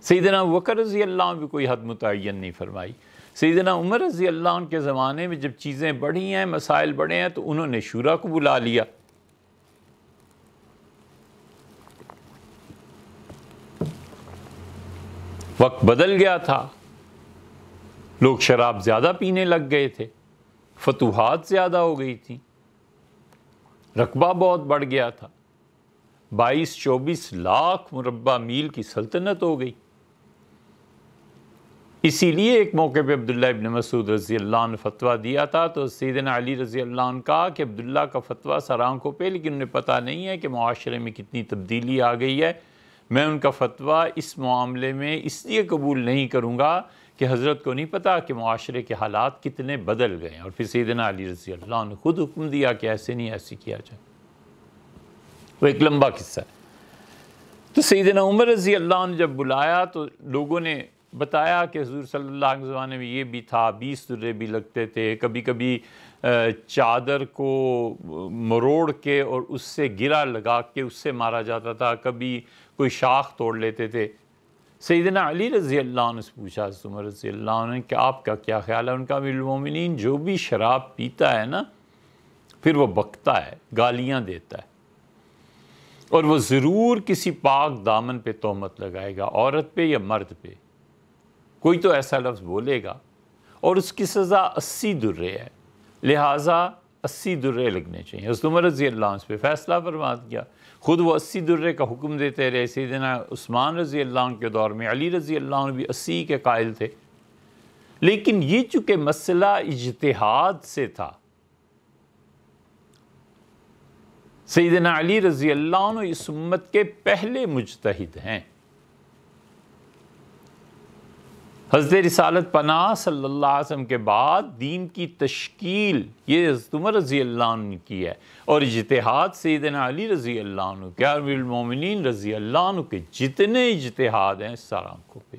Speaker 1: سیدنا ابوبکر رضی اللہ عنہ بھی کوئی حد متعین نہیں فرمائی۔ سیدنا عمر رضی اللہ عنہ کے زمانے میں جب چیزیں بڑھی ہیں، مسائل بڑھے ہیں، تو انہوں نے شورا کو بلا لیا۔ وقت بدل گیا تھا، لوگ شراب زیادہ پینے لگ گئے تھے، فتوحات زیادہ ہو گئی تھیں، رقبہ بہت بڑھ گیا تھا، 22-24 لاکھ مربع میل کی سلطنت ہو گئی۔ اسی لیے ایک موقع پہ عبداللہ ابن مسعود رضی اللہ عنہ فتویٰ دیا تھا، تو سیدنا علی رضی اللہ عنہ کہا کہ عبداللہ کا فتویٰ سر آنکھوں پہ، لیکن انہیں پتہ نہیں ہے کہ معاشرے میں کتنی تبدیلی آ گئی ہے، میں ان کا فتویٰ اس معاملے میں اس لیے قبول نہیں کروں گا کہ حضرت کو نہیں پتا کہ معاشرے کے حالات کتنے بدل گئے ہیں۔ اور پھر سیدنا علی رضی اللہ عنہ خود حکم دیا کہ ایسے نہیں، ایسے کیا جائے۔ وہ ایک لمبا قصہ ہے۔ تو سیدنا عمر رضی اللہ عنہ جب بلایا تو لوگوں نے بتایا کہ حضور صلی اللہ علیہ زمانے میں یہ بھی تھا، 20 درے بھی لگتے تھے، کبھی کبھی چادر کو مروڑ کے اور اس سے گرا لگا کے اس سے مارا جاتا تھا، کبھی کوئی شاخ توڑ لیتے تھے۔ سیدنا علی رضی اللہ عنہ سے پوچھا حضرت عمر رضی اللہ عنہ نے کہ آپ کا کیا خیال ہے؟ ان کا امیر المومنین جو بھی شراب پیتا ہے نا، پھر وہ بکتا ہے، گالیاں دیتا ہے، اور وہ ضرور کسی پاک دامن پہ تہمت لگائے گا، عورت پہ یا مرد پہ، کوئی تو ایسا لفظ بولے گا، اور اس کی سزا 80 درے ہے، لہٰذا 80 درے لگنے چاہیے۔ حضرت عمر رضی اللہ عنہ اس پہ فیصلہ فرما دیا، خود وہ 80 درے کا حکم دیتے رہے، سیدنا عثمان رضی اللہ عنہ کے دور میں علی رضی اللہ عنہ بھی 80 کے قائل تھے، لیکن یہ چونکہ مسئلہ اجتہاد سے تھا، سیدنا علی رضی اللہ عنہ اس امت کے پہلے مجتہد ہیں۔ حضرت رسالت پناہ صلی اللہ علیہ وسلم کے بعد دین کی تشکیل یہ حضرت عمر رضی اللہ عنہ نے کی ہے، اور اجتہاد سیدنا علی رضی اللہ عنہ کے، امیر المومنین رضی اللہ عنہ کے جتنے اجتہاد ہیں سر آنکھوں پہ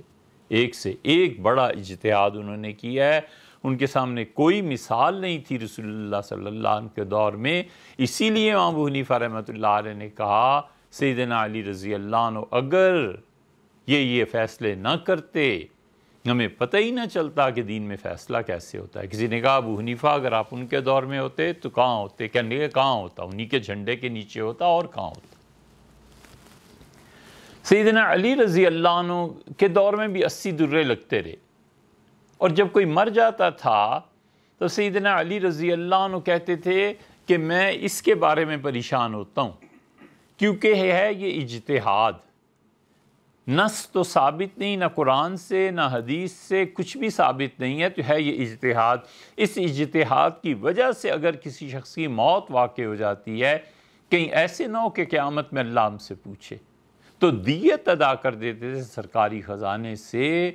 Speaker 1: ایک سے ایک بڑا اجتہاد انہوں نے کیا ہے، ان کے سامنے کوئی مثال نہیں تھی رسول اللہ صلی اللہ علیہ وسلم کے دور میں۔ اسی لیے امام ابو حنیفہ رحمۃ اللہ علیہ نے کہا سیدنا علی رضی اللہ عنہ اگر یہ فیصلے نہ کرتے ہمیں پتہ ہی نہ چلتا کہ دین میں فیصلہ کیسے ہوتا ہے۔ کسی نے کہا ابو حنیفہ اگر آپ ان کے دور میں ہوتے تو کہاں ہوتے؟ کہنے کہ کہاں ہوتا، انہی کے جھنڈے کے نیچے ہوتا، اور کہاں ہوتا۔ سیدنا علی رضی اللہ عنہ کے دور میں بھی 80 درے لگتے رہے، اور جب کوئی مر جاتا تھا تو سیدنا علی رضی اللہ عنہ کہتے تھے کہ میں اس کے بارے میں پریشان ہوتا ہوں کیونکہ ہے یہ اجتہاد، نص تو ثابت نہیں، نہ قرآن سے نہ حدیث سے کچھ بھی ثابت نہیں ہے، تو ہے یہ اجتہاد۔ اس اجتہاد کی وجہ سے اگر کسی شخص کی موت واقع ہو جاتی ہے، کہیں ایسے نہ ہو کہ قیامت میں اللہ ہم سے پوچھے، تو دیت ادا کر دیتے تھے سرکاری خزانے سے۔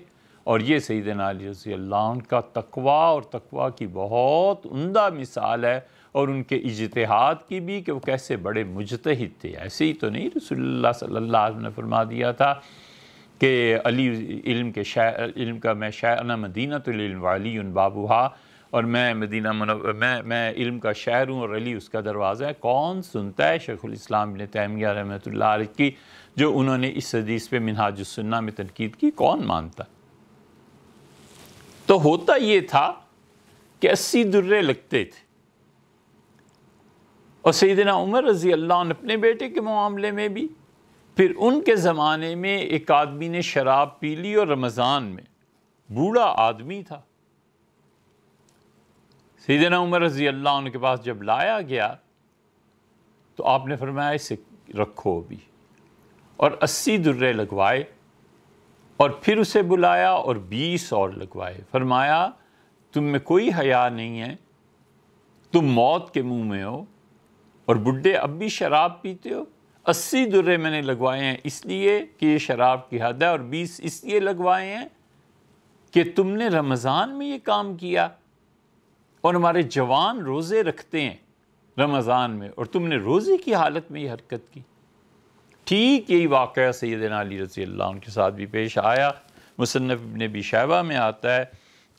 Speaker 1: اور یہ سیدنا علی رضی اللہ عنہ کا تقویٰ اور تقویٰ کی بہت عمدہ مثال ہے، اور ان کے اجتہاد کی بھی کہ وہ کیسے بڑے مجتہد تھے۔ ایسے ہی تو نہیں، رسول اللہ صلی اللہ علیہ وسلم نے فرما دیا تھا کہ علی علم کا میں انا مدینہ العلم وعلی بابوہا، اور میں علم کا شہر ہوں اور علی اس کا دروازہ ہے۔ کون سنتا ہے شیخ الاسلام ابن تیمیہ رحمۃ اللہ علیہ کی جو انہوں نے اس حدیث پہ منہاج السنہ میں تنقید کی؟ کون مانتا؟ تو ہوتا یہ تھا کہ 80 درے لگتے تھے، اور سیدنا عمر رضی اللہ عنہ اپنے بیٹے کے معاملے میں بھی، پھر ان کے زمانے میں ایک آدمی نے شراب پی لی، اور رمضان میں بوڑھا آدمی تھا، سیدنا عمر رضی اللہ عنہ کے پاس جب لایا گیا تو آپ نے فرمایا اسے رکھو بھی، اور 80 درے لگوائے، اور پھر اسے بلایا اور 20 اور لگوائے، فرمایا تم میں کوئی حیا نہیں ہے، تم موت کے منہ میں ہو اور بڈھے اب بھی شراب پیتے ہو۔ 80 درے میں نے لگوائے ہیں اس لیے کہ یہ شراب کی حد ہے، اور 20 اس لیے لگوائے ہیں کہ تم نے رمضان میں یہ کام کیا، اور ہمارے جوان روزے رکھتے ہیں رمضان میں، اور تم نے روزے کی حالت میں یہ حرکت کی۔ ٹھیک یہی واقعہ سیدنا علی رضی اللہ عنہ کے ساتھ بھی پیش آیا۔ مصنف ابن ابی شیبہ میں آتا ہے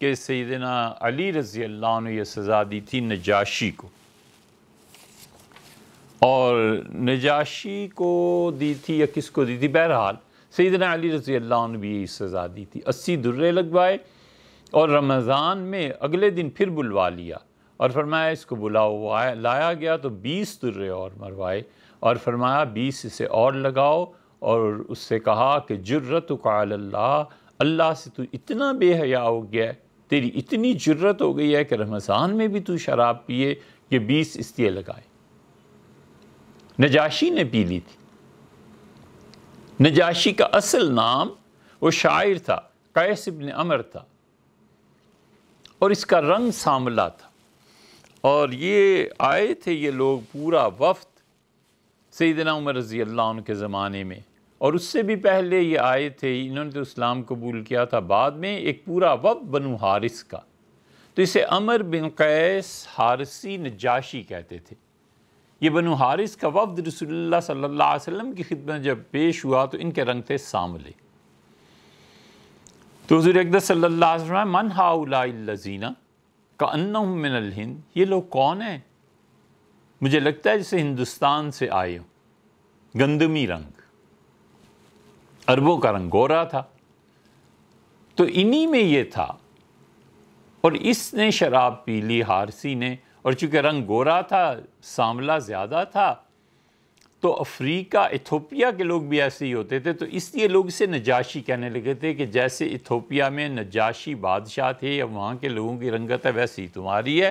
Speaker 1: کہ سیدنا علی رضی اللہ عنہ یہ سزا دی تھی نجاشی کو، اور نجاشی کو دی تھی یا کس کو دی تھی، بہرحال سیدنا علی رضی اللہ عنہ بھی یہی سزا دی تھی۔ 80 درے لگوائے، اور رمضان میں اگلے دن پھر بلوا لیا، اور فرمایا اس کو بلاؤ، لایا گیا تو 20 درے اور مروائے، اور فرمایا 20 اسے اور لگاؤ، اور اس سے کہا کہ جرتک علی اللہ، اللہ سے تو اتنا بے حیا ہو گیا ہے، تیری اتنی جرت ہو گئی ہے کہ رمضان میں بھی تو شراب پیے، یہ 20 اس لیے لگائے۔ نجاشی نے پی لی تھی۔ نجاشی کا اصل نام وہ شاعر تھا، قیس ابن عمر تھا، اور اس کا رنگ سانولا تھا، اور یہ آئے تھے یہ لوگ پورا وفد سیدنا عمر رضی اللہ عنہ کے زمانے میں، اور اس سے بھی پہلے یہ آئے تھے، انہوں نے تو اسلام قبول کیا تھا بعد میں، ایک پورا وفد بنو حارث کا، تو اسے عمر بن قیس حارثی نجاشی کہتے تھے۔ یہ بنو حارث کا وفد رسول اللہ صلی اللہ علیہ وسلم کی خدمت جب پیش ہوا تو ان کے رنگ تھے سانولے، تو حضور اقدس صلی اللہ علیہ وسلم من ہؤلاء الذین کأنہم من الہند، یہ لوگ کون ہیں؟ مجھے لگتا ہے جیسے ہندوستان سے آئے ہوں، گندمی رنگ، عربوں کا رنگ گورا تھا، تو انہی میں یہ تھا، اور اس نے شراب پی لی حارثی نے، اور چونکہ رنگ گورا تھا، سانولا زیادہ تھا، تو افریقہ ایتھوپیا کے لوگ بھی ایسے ہی ہوتے تھے، تو اس لیے لوگ اسے نجاشی کہنے لگے تھے کہ جیسے ایتھوپیا میں نجاشی بادشاہ تھے یا وہاں کے لوگوں کی رنگت ہے ویسی ہی تمہاری ہے۔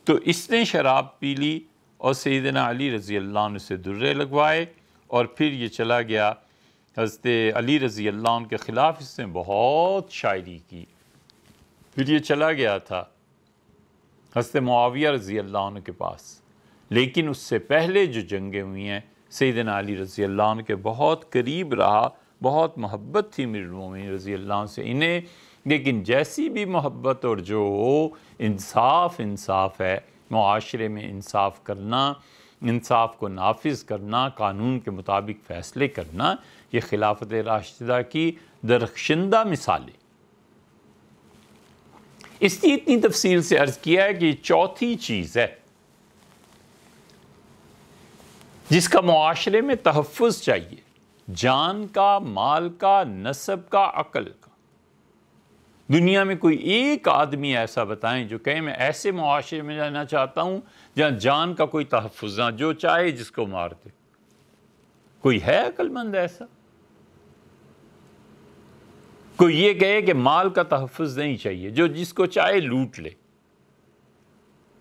Speaker 1: تو اس نے شراب پی لی اور سیدنا علی رضی اللہ عنہ سے درے لگوائے، اور پھر یہ چلا گیا حضرت علی رضی اللہ عنہ کے خلاف اس نے بہت شاعری کی۔ پھر یہ چلا گیا تھا حضرت معاویہ رضی اللہ عنہ کے پاس، لیکن اس سے پہلے جو جنگیں ہوئی ہیں سیدنا علی رضی اللہ عنہ کے بہت قریب رہا، بہت محبت تھی امیر المومنین رضی اللہ عنہ سے انہیں، لیکن جیسی بھی محبت اور جو انصاف ہے، معاشرے میں انصاف کرنا، انصاف کو نافذ کرنا، قانون کے مطابق فیصلے کرنا، یہ خلافت راشدہ کی درخشندہ مثالیں۔ اس لیے اتنی تفصیل سے عرض کیا ہے کہ یہ چوتھی چیز ہے جس کا معاشرے میں تحفظ چاہیے، جان کا، مال کا، نسب کا، عقل کا۔ دنیا میں کوئی ایک آدمی ایسا بتائیں جو کہے میں ایسے معاشرے میں رہنا چاہتا ہوں جہاں جان کا کوئی تحفظ نہ، جو چاہے جس کو مار دے۔ کوئی ہے عقل مند ایسا؟ کوئی یہ کہے کہ مال کا تحفظ نہیں چاہیے، جو جس کو چاہے لوٹ لے،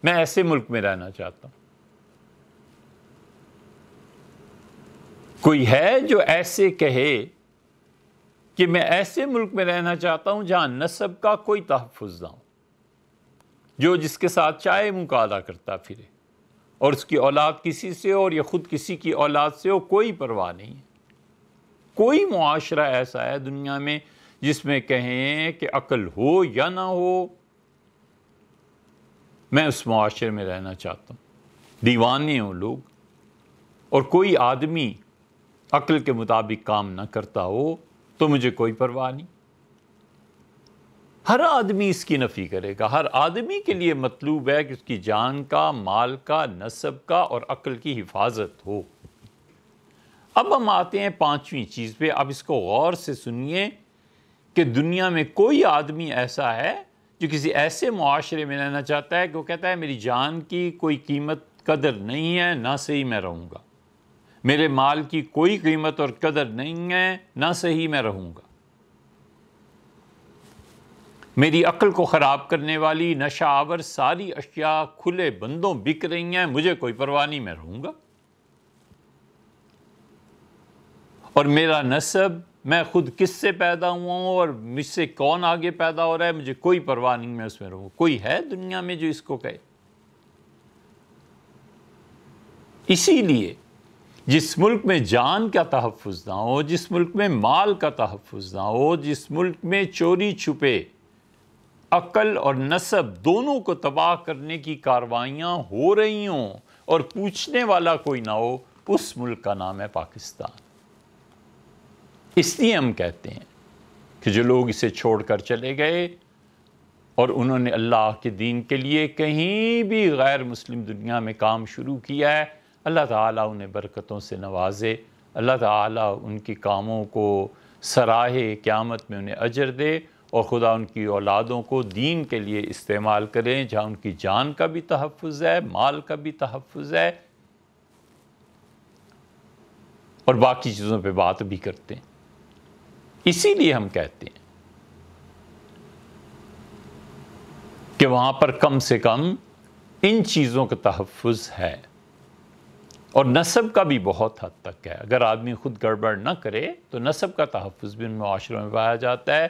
Speaker 1: میں ایسے ملک میں رہنا چاہتا ہوں؟ کوئی ہے جو ایسے کہے کہ میں ایسے ملک میں رہنا چاہتا ہوں جہاں نسب کا کوئی تحفظ نہ ہو، جو جس کے ساتھ چاہے مکالمہ کرتا پھرے، اور اس کی اولاد کسی سے ہو اور یہ خود کسی کی اولاد سے ہو، کوئی پرواہ نہیں ہے؟ کوئی معاشرہ ایسا ہے دنیا میں جس میں کہیں کہ عقل ہو یا نہ ہو میں اس معاشرے میں رہنا چاہتا ہوں؟ دیوانے ہوں لوگ، اور کوئی آدمی عقل کے مطابق کام نہ کرتا ہو تو مجھے کوئی پرواہ نہیں۔ ہر آدمی اس کی نفی کرے گا، ہر آدمی کے لیے مطلوب ہے کہ اس کی جان کا، مال کا، نسب کا اور عقل کی حفاظت ہو۔ اب ہم آتے ہیں پانچویں چیز پہ، اب اس کو غور سے سنیے کہ دنیا میں کوئی آدمی ایسا ہے جو کسی ایسے معاشرے میں رہنا چاہتا ہے کہ وہ کہتا ہے میری جان کی کوئی قیمت قدر نہیں ہے، نہ صحیح میں رہوں گا، میرے مال کی کوئی قیمت اور قدر نہیں ہے، نہ صحیح میں رہوں گا، میری عقل کو خراب کرنے والی نشہ آور ساری اشیاء کھلے بندوں بک رہی ہیں، مجھے کوئی پرواہ نہیں، میں رہوں گا، اور میرا نسب، میں خود کس سے پیدا ہوا ہوں اور مجھ سے کون آگے پیدا ہو رہا ہے، مجھے کوئی پرواہ نہیں، میں اس میں رہوں۔ کوئی ہے دنیا میں جو اس کو کہے؟ اسی لیے جس ملک میں جان کا تحفظ نہ ہو، جس ملک میں مال کا تحفظ نہ ہو، جس ملک میں چوری چھپے عقل اور نسب دونوں کو تباہ کرنے کی کاروائیاں ہو رہی ہوں اور پوچھنے والا کوئی نہ ہو، اس ملک کا نام ہے پاکستان۔ اس لیے ہم کہتے ہیں کہ جو لوگ اسے چھوڑ کر چلے گئے اور انہوں نے اللہ کے دین کے لیے کہیں بھی غیر مسلم دنیا میں کام شروع کیا ہے، اللہ تعالیٰ انہیں برکتوں سے نوازے، اللہ تعالیٰ ان کی کاموں کو سراہے قیامت میں انہیں اجر دے، اور خدا ان کی اولادوں کو دین کے لیے استعمال کریں جہاں ان کی جان کا بھی تحفظ ہے، مال کا بھی تحفظ ہے، اور باقی چیزوں پہ بات بھی کرتے ہیں۔ اسی لیے ہم کہتے ہیں کہ وہاں پر کم سے کم ان چیزوں کا تحفظ ہے، اور نسب کا بھی بہت حد تک ہے۔ اگر آدمی خود گڑبڑ نہ کرے تو نسب کا تحفظ بھی ان معاشروں میں پایا جاتا ہے۔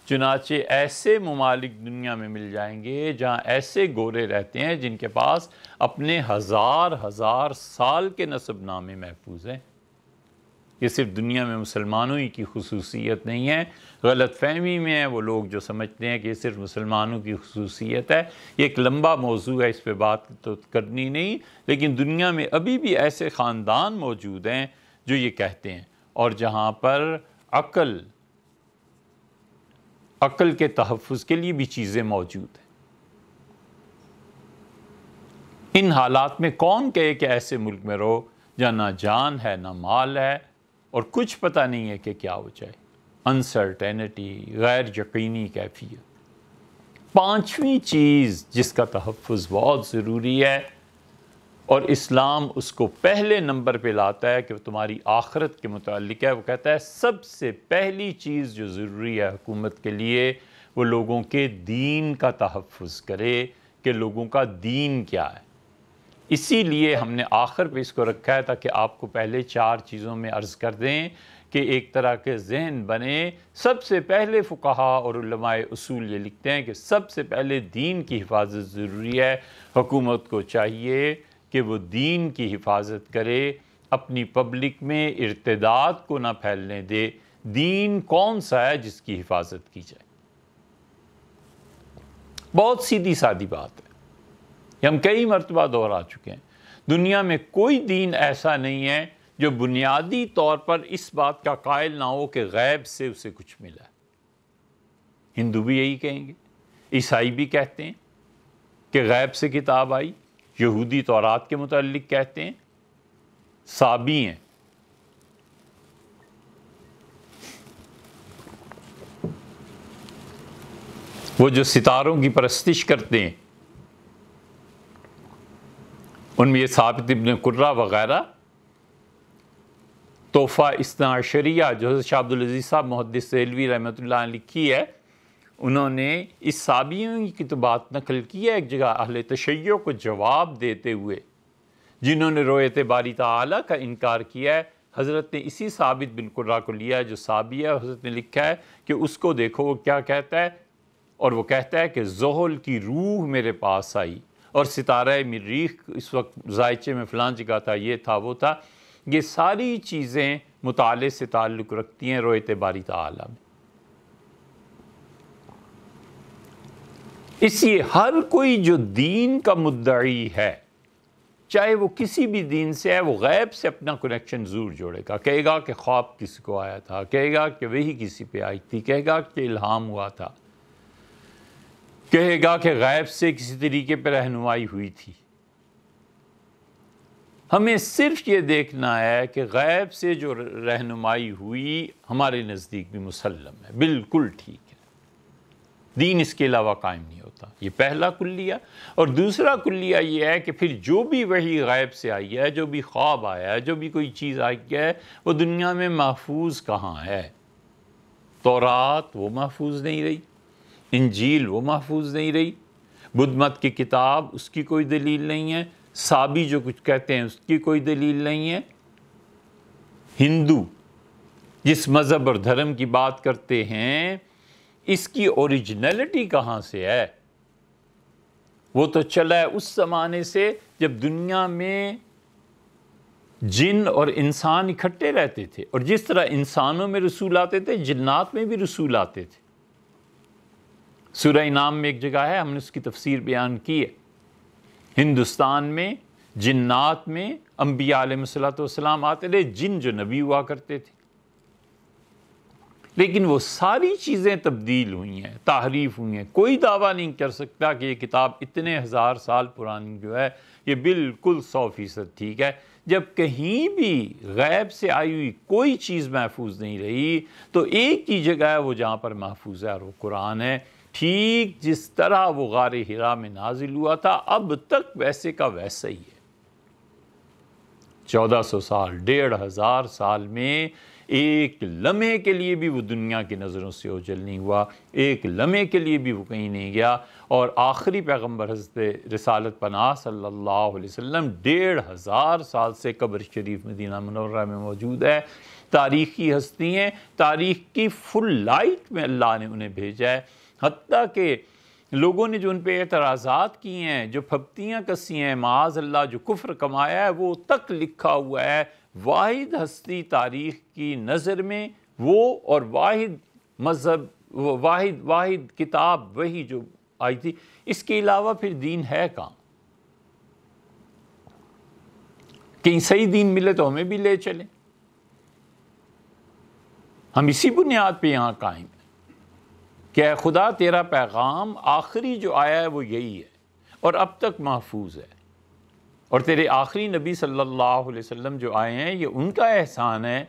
Speaker 1: چنانچہ ایسے ممالک دنیا میں مل جائیں گے جہاں ایسے گورے رہتے ہیں جن کے پاس اپنے ہزار سال کے نسب نامے محفوظ ہیں۔ یہ صرف دنیا میں مسلمانوں ہی کی خصوصیت نہیں ہے، غلط فہمی میں ہے وہ لوگ جو سمجھتے ہیں کہ یہ صرف مسلمانوں کی خصوصیت ہے۔ یہ ایک لمبا موضوع ہے، اس پہ بات تو کرنی نہیں، لیکن دنیا میں ابھی بھی ایسے خاندان موجود ہیں جو یہ کہتے ہیں، اور جہاں پر عقل کے تحفظ کے لیے بھی چیزیں موجود ہیں۔ ان حالات میں کون کہے کہ ایسے ملک میں رہو جہاں نہ جان ہے نہ مال ہے اور کچھ پتہ نہیں ہے کہ کیا ہو جائے؟ انسرٹینٹی، غیر یقینی کیفیت۔ پانچویں چیز جس کا تحفظ بہت ضروری ہے اور اسلام اس کو پہلے نمبر پہ لاتا ہے کہ وہ تمہاری آخرت کے متعلق ہے۔ وہ کہتا ہے سب سے پہلی چیز جو ضروری ہے حکومت کے لیے وہ لوگوں کے دین کا تحفظ کرے کہ لوگوں کا دین کیا ہے۔ اسی لیے ہم نے آخر پہ اس کو رکھا ہے تاکہ آپ کو پہلے 4 چیزوں میں عرض کر دیں کہ ایک طرح کے ذہن بنے۔ سب سے پہلے فقہا اور علماء اصول یہ لکھتے ہیں کہ سب سے پہلے دین کی حفاظت ضروری ہے۔ حکومت کو چاہیے کہ وہ دین کی حفاظت کرے، اپنی پبلک میں ارتداد کو نہ پھیلنے دے۔ دین کون سا ہے جس کی حفاظت کی جائے؟ بہت سیدھی سادی بات ہے، یہ ہم کئی مرتبہ دہرا چکے ہیں۔ دنیا میں کوئی دین ایسا نہیں ہے جو بنیادی طور پر اس بات کا قائل نہ ہو کہ غیب سے اسے کچھ ملا ہے۔ ہندو بھی یہی کہیں گے، عیسائی بھی کہتے ہیں کہ غیب سے کتاب آئی، یہودی تورات کے متعلق کہتے ہیں، صابی ہیں۔ وہ جو ستاروں کی پرستش کرتے ہیں ان میں یہ ثابت ابن قرہ وغیرہ، تحفہ اثنا عشریہ جو حضرت شاہ عبدالعزیز صاحب محدث دہلوی رحمۃ اللہ علیہ لکھی ہے، انہوں نے اس صابیوں کی تو بات نقل کی ہے ایک جگہ اہل تشیع کو جواب دیتے ہوئے جنہوں نے رؤیت باری تعالیٰ کا انکار کیا ہے۔ حضرت نے اسی ثابت بن قرہ کو لیا ہے جو صابی ہے، حضرت نے لکھا ہے کہ اس کو دیکھو وہ کیا کہتا ہے، اور وہ کہتا ہے کہ زحل کی روح میرے پاس آئی اور ستارہ مریخ اس وقت زائچے میں فلان جگہ تھا، یہ تھا وہ تھا۔ یہ ساری چیزیں مطالعے سے تعلق رکھتی ہیں رؤیت باری تعالیٰ میں۔ اس لیے ہر کوئی جو دین کا مدعی ہے، چاہے وہ کسی بھی دین سے ہے، وہ غیب سے اپنا کنیکشن ضرور جوڑے گا۔ کہے گا کہ خواب کسی کو آیا تھا، کہے گا کہ وہی کسی پہ آئی تھی، کہے گا کہ الہام ہوا تھا، کہے گا کہ غیب سے کسی طریقے پہ رہنمائی ہوئی تھی۔ ہمیں صرف یہ دیکھنا ہے کہ غیب سے جو رہنمائی ہوئی ہمارے نزدیک بھی مسلم ہے، بالکل ٹھیک ہے، دین اس کے علاوہ قائم نہیں ہوتا۔ یہ پہلا کلیہ۔ اور دوسرا کلیہ یہ ہے کہ پھر جو بھی وحی غیب سے آئی ہے، جو بھی خواب آیا ہے، جو بھی کوئی چیز آئی ہے، وہ دنیا میں محفوظ کہاں ہے؟ تورات وہ محفوظ نہیں رہی، انجیل وہ محفوظ نہیں رہی، بدھ مت کی کتاب اس کی کوئی دلیل نہیں ہے، صابی جو کچھ کہتے ہیں اس کی کوئی دلیل نہیں ہے، ہندو جس مذہب اور دھرم کی بات کرتے ہیں اس کی اوریجنلٹی کہاں سے ہے؟ وہ تو چلا ہے اس زمانے سے جب دنیا میں جن اور انسان اکٹھے رہتے تھے، اور جس طرح انسانوں میں رسول آتے تھے جنات میں بھی رسول آتے تھے۔ سورہ انعام میں ایک جگہ ہے، ہم نے اس کی تفسیر بیان کی ہے، ہندوستان میں جنات میں انبیاء علیہ السلام آتے تھے، جن جو نبی ہوا کرتے تھے، لیکن وہ ساری چیزیں تبدیل ہوئی ہیں، تحریف ہوئی ہیں۔ کوئی دعویٰ نہیں کر سکتا کہ یہ کتاب اتنے ہزار سال پرانی جو ہے یہ بالکل 100% ٹھیک ہے۔ جب کہیں بھی غیب سے آئی ہوئی کوئی چیز محفوظ نہیں رہی تو ایک ہی جگہ ہے وہ جہاں پر محفوظ ہے، اور وہ قرآن ہے۔ ٹھیک جس طرح وہ غار حرا میں نازل ہوا تھا اب تک ویسے کا ویسا ہی ہے۔ 1400 سال، 1500 سال میں ایک لمحے کے لیے بھی وہ دنیا کی نظروں سے اوجھل نہیں ہوا، ایک لمحے کے لیے بھی وہ کہیں نہیں گیا۔ اور آخری پیغمبر حضرت رسالت پناہ صلی اللہ علیہ وسلم 1500 سال سے قبر شریف مدینہ منورہ میں موجود ہے۔ تاریخی ہستی ہیں، تاریخ کی فل لائٹ میں اللہ نے انہیں بھیجا ہے۔ حتیٰ کہ لوگوں نے جو ان پہ اعتراضات کیے ہیں، جو پھپتیاں کسی ہیں، معاذ اللہ جو کفر کمایا ہے، وہ تک لکھا ہوا ہے۔ واحد ہستی تاریخ کی نظر میں وہ، اور واحد مذہب، واحد کتاب وہی جو آئی تھی، اس کے علاوہ پھر دین ہے کہاں؟ کہیں صحیح دین ملے تو ہمیں بھی لے چلیں، ہم اسی بنیاد پہ یہاں قائم ہیں کہ اے خدا تیرا پیغام آخری جو آیا ہے وہ یہی ہے اور اب تک محفوظ ہے، اور تیرے آخری نبی صلی اللہ علیہ وسلم جو آئے ہیں یہ ان کا احسان ہے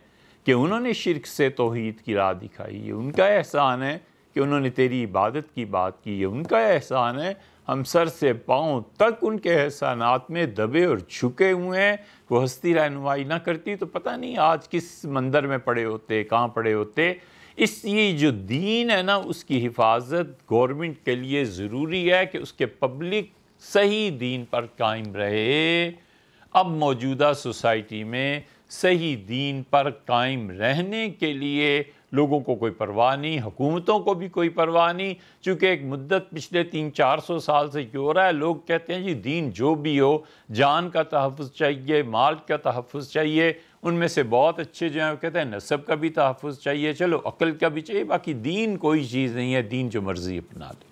Speaker 1: کہ انہوں نے شرک سے توحید کی راہ دکھائی، یہ ان کا احسان ہے کہ انہوں نے تیری عبادت کی بات کی، یہ ان کا احسان ہے، ہم سر سے پاؤں تک ان کے احسانات میں دبے اور جھکے ہوئے ہیں۔ وہ ہستی رہنمائی نہ کرتی تو پتہ نہیں آج کس مندر میں پڑے ہوتے، کہاں پڑے ہوتے۔ اس لیے جو دین ہے نا، اس کی حفاظت گورنمنٹ کے لیے ضروری ہے کہ اس کے پبلک صحیح دین پر قائم رہے۔ اب موجودہ سوسائٹی میں صحیح دین پر قائم رہنے کے لیے لوگوں کو کوئی پرواہ نہیں، حکومتوں کو بھی کوئی پرواہ نہیں، چونکہ ایک مدت پچھلے 300-400 سال سے کیوں ہو رہا ہے، لوگ کہتے ہیں جی دین جو بھی ہو، جان کا تحفظ چاہیے، مال کا تحفظ چاہیے۔ ان میں سے بہت اچھے جو ہیں وہ کہتے ہیں نسب کا بھی تحفظ چاہیے، چلو عقل کا بھی چاہیے، باقی دین کوئی چیز نہیں ہے، دین جو مرضی اپنا لے۔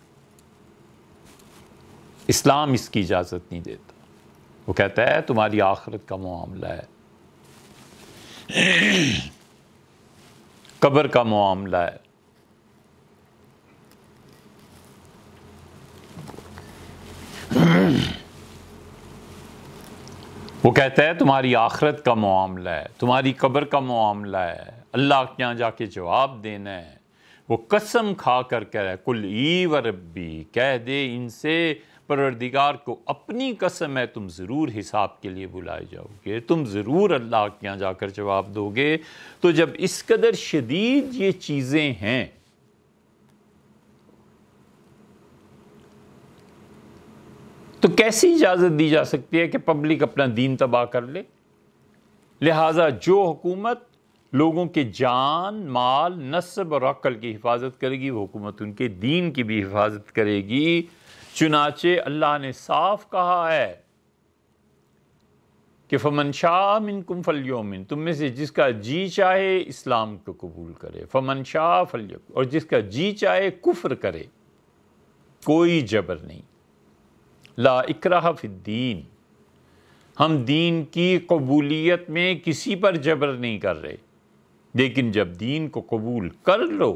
Speaker 1: اسلام اس کی اجازت نہیں دیتا، وہ کہتا ہے تمہاری آخرت کا معاملہ ہے، قبر کا معاملہ ہے۔ وہ کہتا ہے تمہاری آخرت کا معاملہ ہے، تمہاری قبر کا معاملہ ہے، اللہ کے یہاں جا کے جواب دینا ہے۔ وہ قسم کھا کر کہہ رہا ہے کل ای و ربی، کہہ دے ان سے پروردگار کو اپنی قسم ہے تم ضرور حساب کے لیے بلائے جاؤ گے، تم ضرور اللہ کے یہاں جا کر جواب دو گے۔ تو جب اس قدر شدید یہ چیزیں ہیں تو کیسی اجازت دی جا سکتی ہے کہ پبلک اپنا دین تباہ کر لے؟ لہٰذا جو حکومت لوگوں کے جان، مال، نسب اور عقل کی حفاظت کرے گی، وہ حکومت ان کے دین کی بھی حفاظت کرے گی۔ چنانچہ اللہ نے صاف کہا ہے کہ فَمَنْ شَاءَ مِنْكُمْ فَلْيُؤْمِنْ، تم میں سے جس کا جی چاہے اسلام کو قبول کرے، فَمَنْ شَاءَ فَلْيَكْفُرْ، اور جس کا جی چاہے کفر کرے، کوئی جبر نہیں۔ لا اکراہ فی الدین، ہم دین کی قبولیت میں کسی پر جبر نہیں کر رہے، لیکن جب دین کو قبول کر لو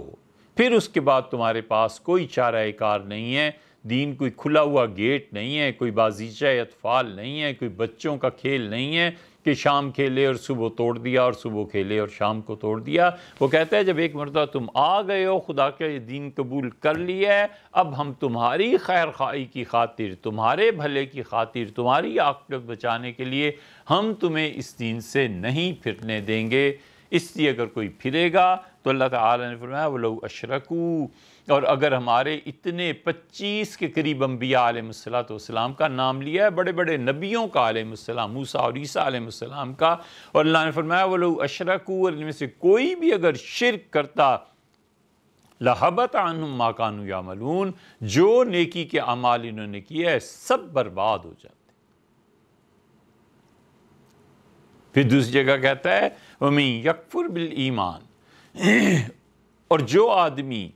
Speaker 1: پھر اس کے بعد تمہارے پاس کوئی چارہ کار نہیں ہے۔ دین کوئی کھلا ہوا گیٹ نہیں ہے، کوئی بازیچہ اطفال نہیں ہے، کوئی بچوں کا کھیل نہیں ہے کہ شام کھیلے اور صبح توڑ دیا اور صبح کھیلے اور شام کو توڑ دیا۔ وہ کہتا ہے جب ایک مرتبہ تم آ گئے ہو، خدا کا یہ دین قبول کر لیا ہے، اب ہم تمہاری خیر خواہی کی خاطر، تمہارے بھلے کی خاطر، تمہاری عاقبت بچانے کے لیے ہم تمہیں اس دین سے نہیں پھرنے دیں گے۔ اس لیے اگر کوئی پھرے گا تو اللہ تعالیٰ نے فرمایا وَلَوْ أَشْرَكُوا، اور اگر ہمارے اتنے 25 کے قریب انبیاء علیہ السلام کا نام لیا ہے، بڑے بڑے نبیوں کا علیہ السلام، موسیٰ اور عیسیٰ علیہ السلام کا، اور اللہ نے فرمایا وَلَوْ أَشْرَكُوا، اور ان میں سے کوئی بھی اگر شرک کرتا لَحَبَطَ عَنْهُمْ مَا كَانُوا يَعْمَلُونَ، جو نیکی کے اعمال انہوں نے کیے ہیں سب برباد ہو جاتے۔ پھر دوسری جگہ کہتا ہے وَمِن يَكْفُرْ بِالْإِيمَانِ، اور جو آدمی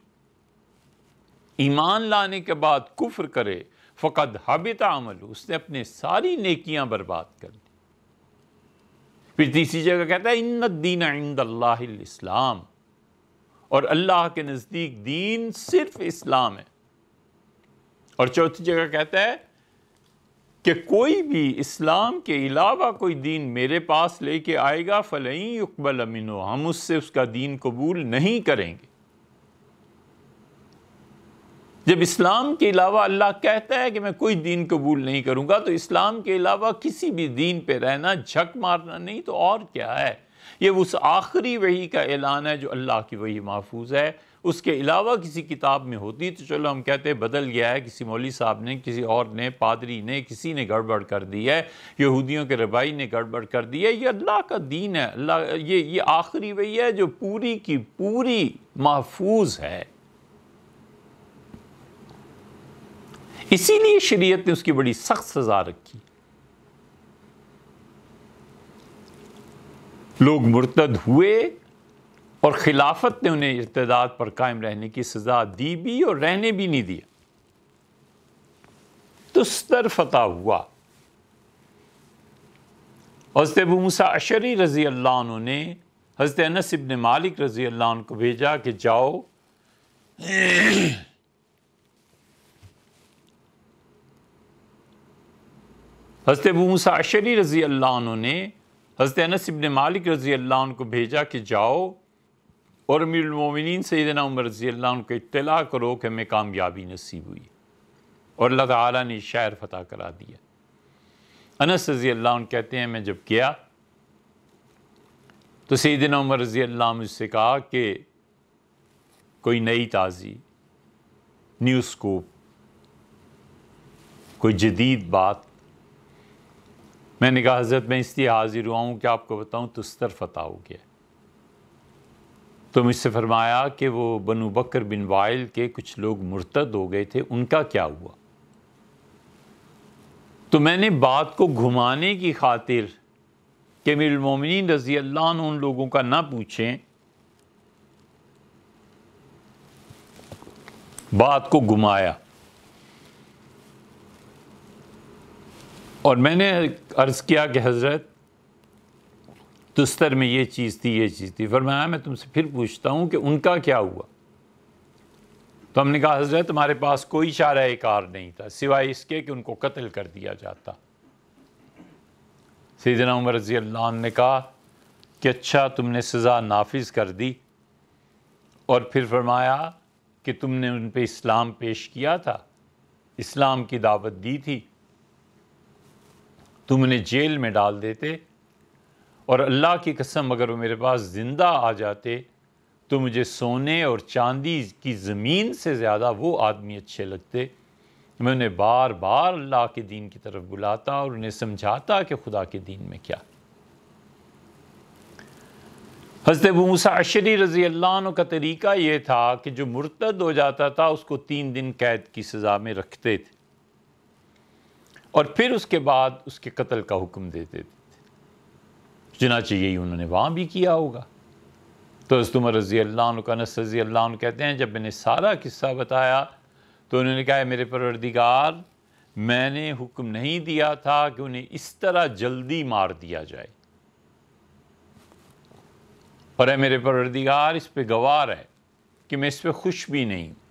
Speaker 1: ایمان لانے کے بعد کفر کرے فَقَدْ حَبِطَ عَمَلُهُ، اس نے اپنے ساری نیکیاں برباد کر دی۔ پھر تیسری جگہ کہتا ہے اِنَّ الدِّينَ عِنْدَ اللَّهِ الْإِسْلَامِ، اور اللہ کے نزدیک دین صرف اسلام ہے۔ اور چوتھی جگہ کہتا ہے کہ کوئی بھی اسلام کے علاوہ کوئی دین میرے پاس لے کے آئے گا فَلَن يُقْبَلَ مِنْهُ، ہم اس سے اس کا دین قبول نہیں کریں گے۔ جب اسلام کے علاوہ اللہ کہتا ہے کہ میں کوئی دین قبول نہیں کروں گا، تو اسلام کے علاوہ کسی بھی دین پہ رہنا جھک مارنا نہیں تو اور کیا ہے؟ یہ اس آخری وحی کا اعلان ہے جو اللہ کی وحی محفوظ ہے۔ اس کے علاوہ کسی کتاب میں ہوتی تو چلو ہم کہتے ہیں بدل گیا ہے، کسی مولوی صاحب نے، کسی اور نے، پادری نے، کسی نے گڑبڑ کر دی ہے، یہودیوں کے ربائی نے گڑبڑ کر دی ہے۔ یہ اللہ کا دین ہے، اللہ یہ آخری وحی ہے جو پوری کی پوری محفوظ ہے۔ اسی لیے شریعت نے اس کی بڑی سخت سزا رکھی۔ لوگ مرتد ہوئے اور خلافت نے انہیں ارتداد پر قائم رہنے کی سزا دی بھی اور رہنے بھی نہیں دیا۔ تستر فتح ہوا۔ حضرت ابو موسیٰ اشعری رضی اللہ عنہ نے حضرت انس بن مالک رضی اللہ عنہ کو بھیجا کہ جاؤ حضرت ابو موسیٰ اشعری رضی اللہ عنہ نے حضرت انس بن مالک رضی اللہ عنہ کو بھیجا کہ جاؤ اور امیر المومنین سیدنا عمر رضی اللہ عنہ کو اطلاع کرو کہ ہمیں کامیابی نصیب ہوئی اور اللہ تعالیٰ نے شہر فتح کرا دیا۔ انس رضی اللہ عنہ کہتے ہیں میں جب گیا تو سیدنا عمر رضی اللہ عنہ مجھ سے کہا کہ کوئی نئی تازی نیو اسکوپ، کوئی جدید بات۔ میں نے کہا حضرت میں اس لیے حاضر ہوا ہوں کہ آپ کو بتاؤں تستر فتح ہو گیا۔ تو مجھ سے فرمایا کہ وہ بنو بکر بن وائل کے کچھ لوگ مرتد ہو گئے تھے، ان کا کیا ہوا؟ تو میں نے بات کو گھمانے کی خاطر کہ امیر المومنین رضی اللہ عنہ ان لوگوں کا نہ پوچھیں، بات کو گھمایا اور میں نے عرض کیا کہ حضرت تستر میں یہ چیز تھی، یہ چیز تھی۔ فرمایا میں تم سے پھر پوچھتا ہوں کہ ان کا کیا ہوا؟ تو ہم نے کہا حضرت ہمارے پاس کوئی چارہ کار نہیں تھا سوائے اس کے کہ ان کو قتل کر دیا جاتا۔ سیدنا عمر رضی اللہ عنہ نے کہا کہ اچھا تم نے سزا نافذ کر دی، اور پھر فرمایا کہ تم نے ان پہ اسلام پیش کیا تھا، اسلام کی دعوت دی تھی، تم انہیں جیل میں ڈال دیتے، اور اللہ کی قسم اگر وہ میرے پاس زندہ آ جاتے تو مجھے سونے اور چاندی کی زمین سے زیادہ وہ آدمی اچھے لگتے۔ میں انہیں بار بار اللہ کے دین کی طرف بلاتا اور انہیں سمجھاتا کہ خدا کے دین میں کیا۔ حضرت ابو موسیٰ اشعری رضی اللہ عنہ کا طریقہ یہ تھا کہ جو مرتد ہو جاتا تھا اس کو 3 دن قید کی سزا میں رکھتے تھے اور پھر اس کے بعد اس کے قتل کا حکم دیتے تھے۔ چنانچہ یہی انہوں نے وہاں بھی کیا ہوگا۔ تو حضرت عمر رضی اللہ عنہ کا انس رضی اللہ عنہ کہتے ہیں جب میں نے سارا قصہ بتایا تو انہوں نے کہا میرے پروردگار میں نے حکم نہیں دیا تھا کہ انہیں اس طرح جلدی مار دیا جائے، اور اے میرے پروردگار اس پہ گوار ہے کہ میں اس پہ خوش بھی نہیں ہوں۔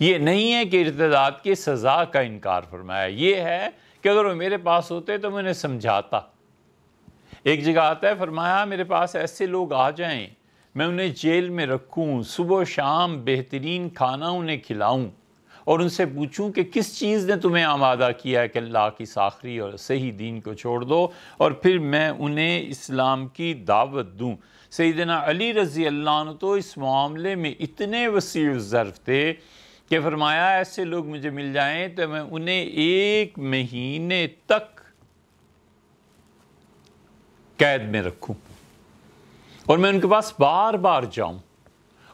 Speaker 1: یہ نہیں ہے کہ ارتداد کی سزا کا انکار فرمایا، یہ ہے کہ اگر وہ میرے پاس ہوتے تو میں انہیں سمجھاتا۔ ایک جگہ آتا ہے فرمایا میرے پاس ایسے لوگ آ جائیں میں انہیں جیل میں رکھوں، صبح و شام بہترین کھانا انہیں کھلاؤں اور ان سے پوچھوں کہ کس چیز نے تمہیں آمادہ کیا ہے کہ اللہ کی ساخری اور صحیح دین کو چھوڑ دو، اور پھر میں انہیں اسلام کی دعوت دوں۔ سیدنا علی رضی اللہ عنہ تو اس معاملے میں اتنے وسیع الظرف تھے کہ فرمایا ایسے لوگ مجھے مل جائیں تو میں انہیں 1 مہینے تک قید میں رکھوں اور میں ان کے پاس بار بار جاؤں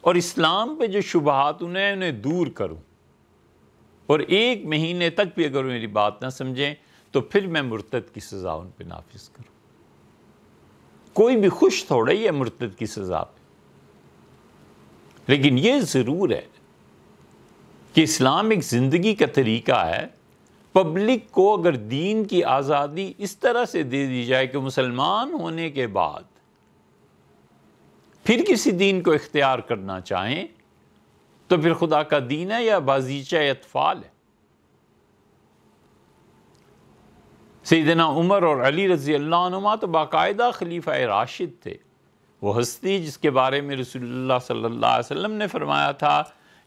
Speaker 1: اور اسلام پہ جو شبہات انہیں دور کروں، اور 1 مہینے تک بھی اگر میری بات نہ سمجھیں تو پھر میں مرتد کی سزا ان پہ نافذ کروں۔ کوئی بھی خوش تھوڑا ہی ہے مرتد کی سزا پہ، لیکن یہ ضرور ہے کہ اسلام ایک زندگی کا طریقہ ہے۔ پبلک کو اگر دین کی آزادی اس طرح سے دے دی جائے کہ مسلمان ہونے کے بعد پھر کسی دین کو اختیار کرنا چاہیں تو پھر خدا کا دین ہے یا بازیچہ اطفال ہے۔ سیدنا عمر اور علی رضی اللہ عنہما تو باقاعدہ خلیفہ راشد تھے، وہ ہستی جس کے بارے میں رسول اللہ صلی اللہ علیہ وسلم نے فرمایا تھا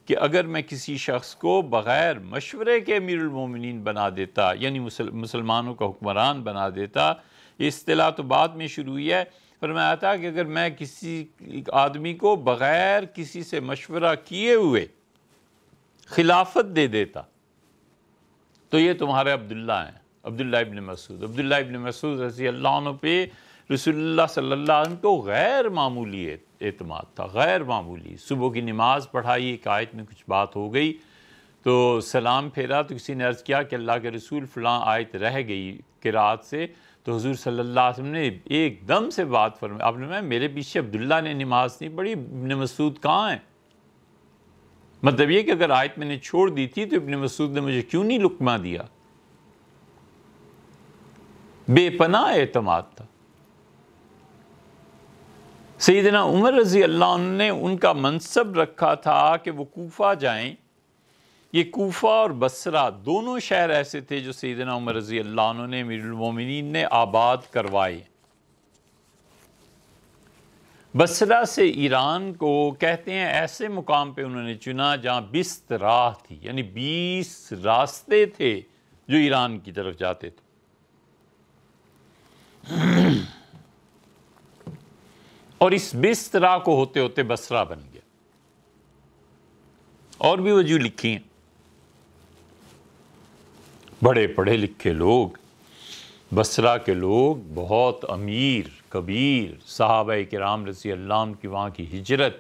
Speaker 1: کہ اگر میں کسی شخص کو بغیر مشورے کے امیر المومنین بنا دیتا، یعنی مسلمانوں کا حکمران بنا دیتا، یہ اصطلاح تو بعد میں شروع ہوئی ہے، فرمایا تھا کہ اگر میں کسی آدمی کو بغیر کسی سے مشورہ کیے ہوئے خلافت دے دیتا تو یہ تمہارے عبداللہ ہیں، عبداللہ ابن مسعود۔ عبداللہ ابن مسعود رضی اللہ عنہ پہ رسول اللہ صلی اللہ علیہ وسلم کو غیر معمولی اعتماد تھا، غیر معمولی۔ صبح کی نماز پڑھائی، ایک آیت میں کچھ بات ہو گئی تو سلام پھیرا تو کسی نے عرض کیا کہ اللہ کے رسول فلاں آیت رہ گئی قرات سے، تو حضور صلی اللہ علیہ وسلم نے ایک دم سے بات فرمائی، آپ نے فرمایا میرے پیچھے عبداللہ نے نماز نہیں پڑھی، ابن مسعود کہاں ہیں؟ مطلب یہ کہ اگر آیت میں نے چھوڑ دی تھی تو ابن مسعود نے مجھے کیوں نہیں لقمہ دیا؟ بے پناہ اعتماد تھا۔ سیدنا عمر رضی اللہ عنہ نے ان کا منصب رکھا تھا کہ وہ کوفہ جائیں۔ یہ کوفہ اور بصرہ دونوں شہر ایسے تھے جو سیدنا عمر رضی اللہ عنہ نے امیر المومنین نے آباد کروائے۔ بصرہ سے ایران کو کہتے ہیں ایسے مقام پہ انہوں نے چنا جہاں 20 راہ تھی، یعنی 20 راستے تھے جو ایران کی طرف جاتے تھے۔ اور اس 20 راہ کو ہوتے ہوتے بصرہ بن گیا۔ اور بھی وجوہ لکھی ہیں، بڑے پڑھے لکھے لوگ، بصرہ کے لوگ، بہت امیر کبیر صحابہ کرام رضی اللہ عنہ کی وہاں کی ہجرت،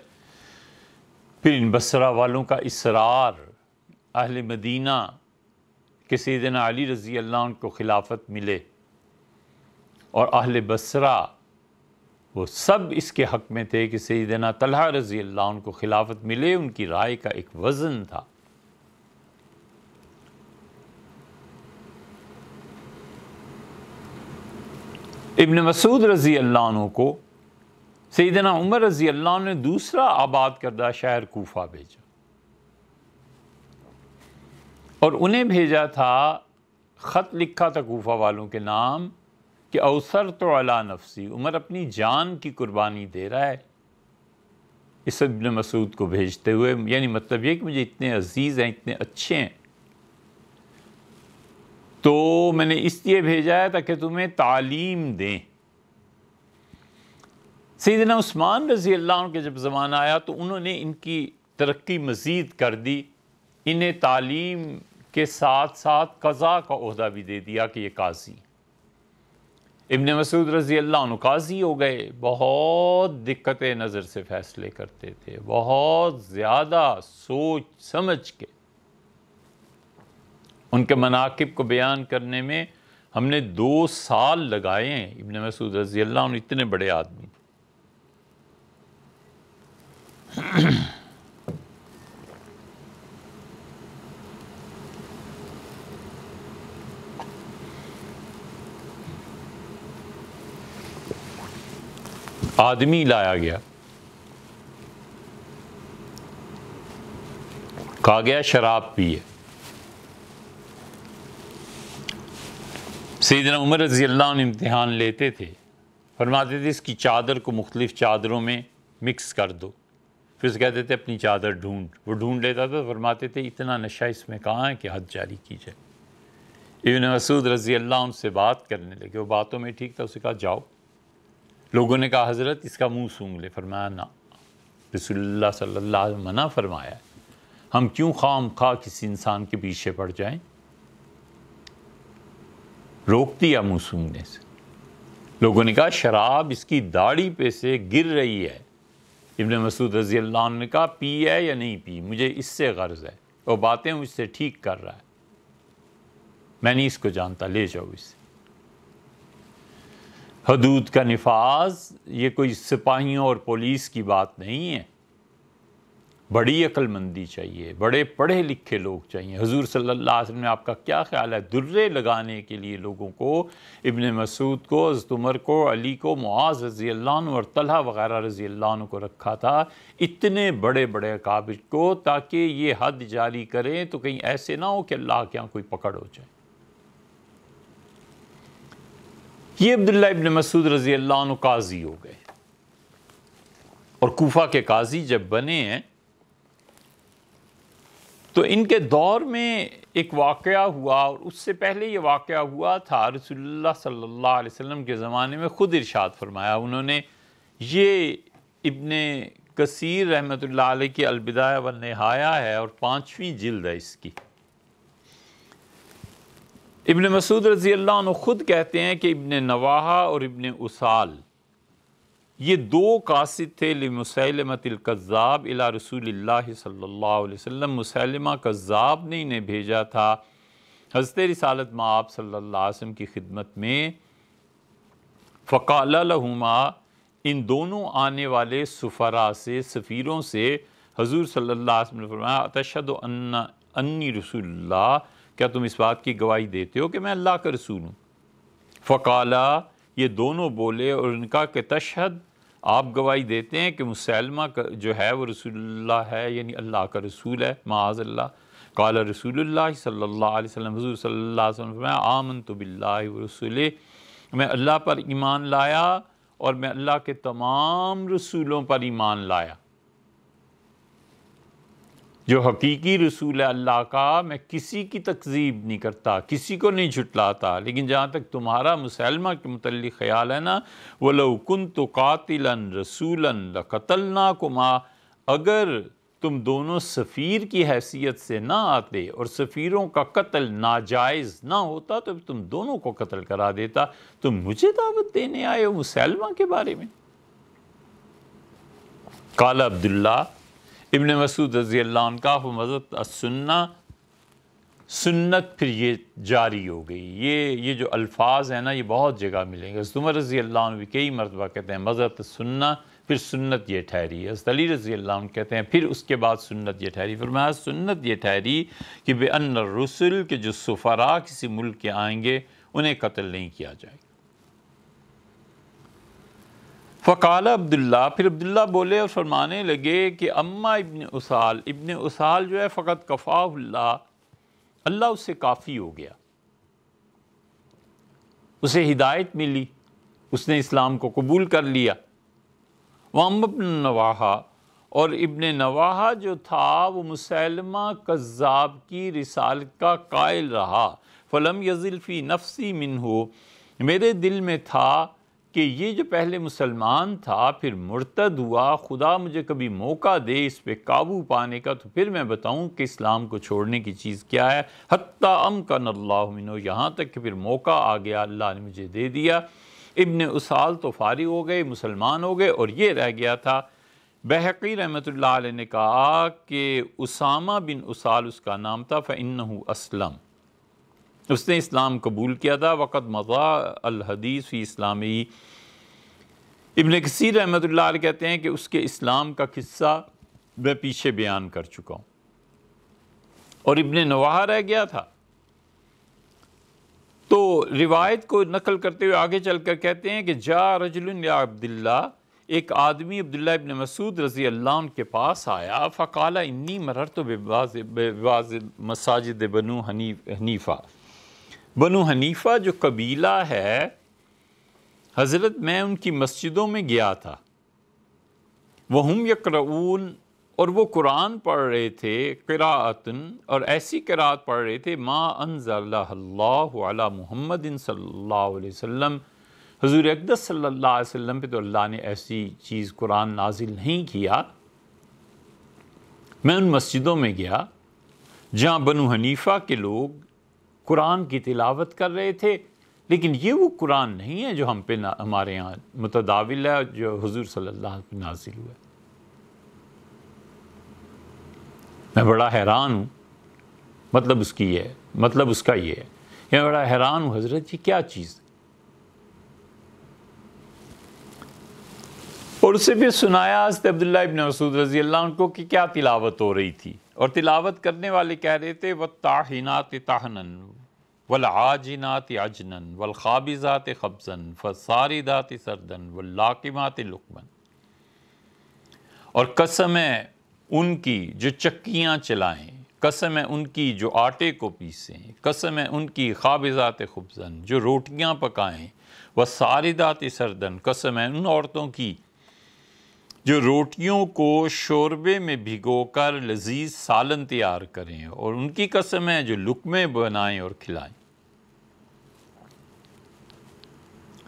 Speaker 1: پھر ان بصرہ والوں کا اصرار اہل مدینہ کہ سیدنا علی رضی اللہ عنہ کو خلافت ملے، اور اہل بصرہ وہ سب اس کے حق میں تھے کہ سیدنا طلحہ رضی اللہ عنہ کو خلافت ملے۔ ان کی رائے کا ایک وزن تھا۔ ابن مسعود رضی اللہ عنہ کو سیدنا عمر رضی اللہ عنہ نے دوسرا آباد کردہ شہر کوفہ بھیجا، اور انہیں بھیجا تھا، خط لکھا تھا کوفہ والوں کے نام کہ اوثرت علی نفسی، عمر اپنی جان کی قربانی دے رہا ہے اس ابن مسعود کو بھیجتے ہوئے، یعنی مطلب یہ کہ مجھے اتنے عزیز ہیں، اتنے اچھے ہیں، تو میں نے اس لیے بھیجا ہے تاکہ تمہیں تعلیم دیں۔ سیدنا عثمان رضی اللہ عنہ کے جب زمانہ آیا تو انہوں نے ان کی ترقی مزید کر دی، انہیں تعلیم کے ساتھ ساتھ قضاء کا عہدہ بھی دے دیا کہ یہ قاضی۔ ابن مسعود رضی اللہ عنہ قاضی ہو گئے، بہت دقت نظر سے فیصلے کرتے تھے، بہت زیادہ سوچ سمجھ کے۔ ان کے مناقب کو بیان کرنے میں ہم نے 2 سال لگائے ہیں۔ ابن مسعود رضی اللہ عنہ اتنے بڑے آدمی۔ آدمی لایا گیا، کہا گیا شراب پیے۔ سیدنا عمر رضی اللہ عنہ امتحان لیتے تھے، فرماتے تھے اس کی چادر کو مختلف چادروں میں مکس کر دو، پھر اسے کہتے تھے اپنی چادر ڈھونڈ، وہ ڈھونڈ لیتا تھا، فرماتے تھے اتنا نشہ اس میں کہاں ہے کہ حد جاری کی جائے۔ ابن مسعود رضی اللہ عنہ سے بات کرنے لگے، وہ باتوں میں ٹھیک تھا، اسے کہا جاؤ۔ لوگوں نے کہا حضرت اس کا منہ سونگھ لے، فرمایا نہ، رسول اللہ صلی اللہ علیہ وسلم منع فرمایا ہے، ہم کیوں خام خواہ کسی انسان کے پیچھے پڑ جائیں؟ روک دیا منہ سونگھنے سے۔ لوگوں نے کہا شراب اس کی داڑھی پہ سے گر رہی ہے۔ ابن مسعود رضی اللہ عنہ نے کہا پی ہے یا نہیں پی، مجھے اس سے غرض ہے، وہ باتیں مجھ سے ٹھیک کر رہا ہے، میں نہیں اس کو جانتا، لے جاؤ اس سے۔ حدود کا نفاذ یہ کوئی سپاہیوں اور پولیس کی بات نہیں ہے، بڑی عقل مندی چاہیے، بڑے پڑھے لکھے لوگ چاہیے۔ حضور صلی اللہ علیہ وسلم نے آپ کا کیا خیال ہے، درے لگانے کے لیے لوگوں کو، ابن مسعود کو، حضرت عمر کو، علی کو، معاذ رضی اللہ عنہ اور طلحہ وغیرہ رضی اللہ عنہ کو رکھا تھا، اتنے بڑے بڑے اکابر کو، تاکہ یہ حد جاری کریں تو کہیں ایسے نہ ہو کہ اللہ کے یہاں کوئی پکڑ ہو جائے۔ یہ عبداللہ ابن مسعود رضی اللہ عنہ قاضی ہو گئے، اور کوفہ کے قاضی جب بنے ہیں تو ان کے دور میں ایک واقعہ ہوا، اور اس سے پہلے یہ واقعہ ہوا تھا رسول اللہ صلی اللہ علیہ وسلم کے زمانے میں، خود ارشاد فرمایا انہوں نے، یہ ابن کثیر رحمۃ اللہ علیہ کی البدایہ والنہایہ ہے، اور 5ویں جلد ہے اس کی۔ ابن مسعود رضی اللہ عنہ خود کہتے ہیں کہ ابن نواحہ اور ابن اسال یہ 2 قاصد تھے لمسیلمۃ الکذاب الی رسول اللہ صلی اللہ علیہ وسلم، مسیلمہ کذاب نے انہیں بھیجا تھا حضرت رسالت مآب صلی اللہ علیہ وسلم کی خدمت میں۔ فقال لہما، ان دونوں آنے والے سفراء سے، سفیروں سے حضور صلی اللہ علیہ وسلم نے فرمایا اتشہد انی رسول اللہ، کیا تم اس بات کی گواہی دیتے ہو کہ میں اللہ کا رسول ہوں؟ فقالا، یہ دونوں بولے اور ان کا کہ تشہد، آپ گواہی دیتے ہیں کہ مسیلمہ جو ہے وہ رسول اللہ ہے، یعنی اللہ کا رسول ہے، معاذ اللہ۔ قال رسول اللہ صلی اللہ علیہ وسلم، حضور صلی اللہ علیہ وسلم فرمایا آمنت باللہ ورسولہ، میں اللہ پر ایمان لایا اور میں اللہ کے تمام رسولوں پر ایمان لایا۔ جو حقیقی رسول ہے اللہ کا، میں کسی کی تکذیب نہیں کرتا، کسی کو نہیں جھٹلاتا، لیکن جہاں تک تمہارا مسلمہ کے متعلق خیال ہے نا، وَلَوْ كُنْتُ قَاتِلًا رَسُولًا لَقَتَلْنَاكُمَا، اگر تم دونوں سفیر کی حیثیت سے نہ آتے اور سفیروں کا قتل ناجائز نہ ہوتا تو تم دونوں کو قتل کرا دیتا، تم مجھے دعوت دینے آئے ہو مسلمہ کے بارے میں۔ قال عبداللہ ابن مسعود رضی اللہ عنہ کا فمضت السنہ، سنت پھر یہ جاری ہو گئی۔ یہ جو الفاظ ہیں نا یہ بہت جگہ ملیں گے۔ حضرت عمر رضی اللہ عنہ بھی کئی مرتبہ کہتے ہیں مضت السنہ، پھر سنت یہ ٹھہری۔ حضرت علی رضی اللہ عنہ کہتے ہیں پھر اس کے بعد سنت یہ ٹھہری۔ فرمایا سنت یہ ٹھہری کہ بِأَنَّ الرُّسُلَ کہ جو سفراء کسی ملک کے آئیں گے انہیں قتل نہیں کیا جائے گا۔ فقال عبداللہ، پھر عبداللہ بولے اور فرمانے لگے کہ اما ابن اسال جو ہے فقط کفاہ اللہ اس سے کافی ہو گیا، اسے ہدایت ملی، اس نے اسلام کو قبول کر لیا۔ وَأَمَّا ابن نواحہ، اور ابن نواحہ جو تھا وہ مسیلمہ کذاب کی رسالت کا قائل رہا۔ فَلَمْ يَزِلْ فِي نَفْسِي مِنْهُ، میرے دل میں تھا کہ یہ جو پہلے مسلمان تھا پھر مرتد ہوا، خدا مجھے کبھی موقع دے اس پہ قابو پانے کا تو پھر میں بتاؤں کہ اسلام کو چھوڑنے کی چیز کیا ہے۔ حتیٰ امکن اللہ منہ، یہاں تک کہ پھر موقع آ گیا، اللہ نے مجھے دے دیا۔ ابن اسال تو فارغ ہو گئے، مسلمان ہو گئے، اور یہ رہ گیا تھا۔ بہقی رحمۃ اللہ علیہ نے کہا کہ اسامہ بن اسال اس کا نام تھا، فإنہ اسلم، اس نے اسلام قبول کیا تھا۔ وقت مضى الحدیث فی اسلامی، ابن کثیر رحمۃ اللہ علیہ کہتے ہیں کہ اس کے اسلام کا قصہ میں پیچھے بیان کر چکا ہوں، اور ابن نواحہ رہ گیا تھا۔ تو روایت کو نقل کرتے ہوئے آگے چل کر کہتے ہیں کہ جا رجل یا عبداللہ، ایک آدمی عبداللہ ابن مسعود رضی اللہ عنہ کے پاس آیا، فقال انی مررت ببعض مساجد بنو حنیفہ، بنو حنیفہ جو قبیلہ ہے حضرت، میں ان کی مسجدوں میں گیا تھا۔ وہم یقرؤون، اور وہ قرآن پڑھ رہے تھے، قراءتن، اور ایسی قراءت پڑھ رہے تھے، ما انزل اللہ علی محمد صلی اللہ علیہ وسلم، حضور اقدس صلی اللہ علیہ وسلم پہ تو اللہ نے ایسی چیز قرآن نازل نہیں کیا۔ میں ان مسجدوں میں گیا جہاں بنو حنیفہ کے لوگ قرآن کی تلاوت کر رہے تھے، لیکن یہ وہ قرآن نہیں ہے جو ہم پہ ہمارے ہاں متداول ہے، جو حضور صلی اللہ علیہ وسلم پہ نازل ہوا ہے۔ میں بڑا حیران ہوں، مطلب اس کا یہ ہے، میں بڑا حیران ہوں حضرت یہ کیا چیز ہے؟ اور اسے بھی سنایا حضرت عبداللہ ابن مسعود رضی اللہ عنہ کو کہ کیا تلاوت ہو رہی تھی، اور تلاوت کرنے والے کہہ رہے تھے وَالطَّاحِنَاتِ طَحْنًا وَالْعَاجِنَاتِ عَجْنًا وَالْخَابِزَاتِ خَبْزًا فَالصَّارِدَاتِ سَرْدًا وَاللَّاقِمَاتِ لُقْمًا، اور قسم ہے ان کی جو چکیاں چلائیں، قسم ہے ان کی جو آٹے کو پیسیں، قسم ہے ان کی خابزات خبزن جو روٹیاں پکائیں، وَالصَّارِدَاتِ سَرْدًا، قسم ہے ان عورتوں کی جو روٹیوں کو شوربے میں بھگو کر لذیذ سالن تیار کریں، اور ان کی قسم ہے جو لقمے بنائیں اور کھلائیں۔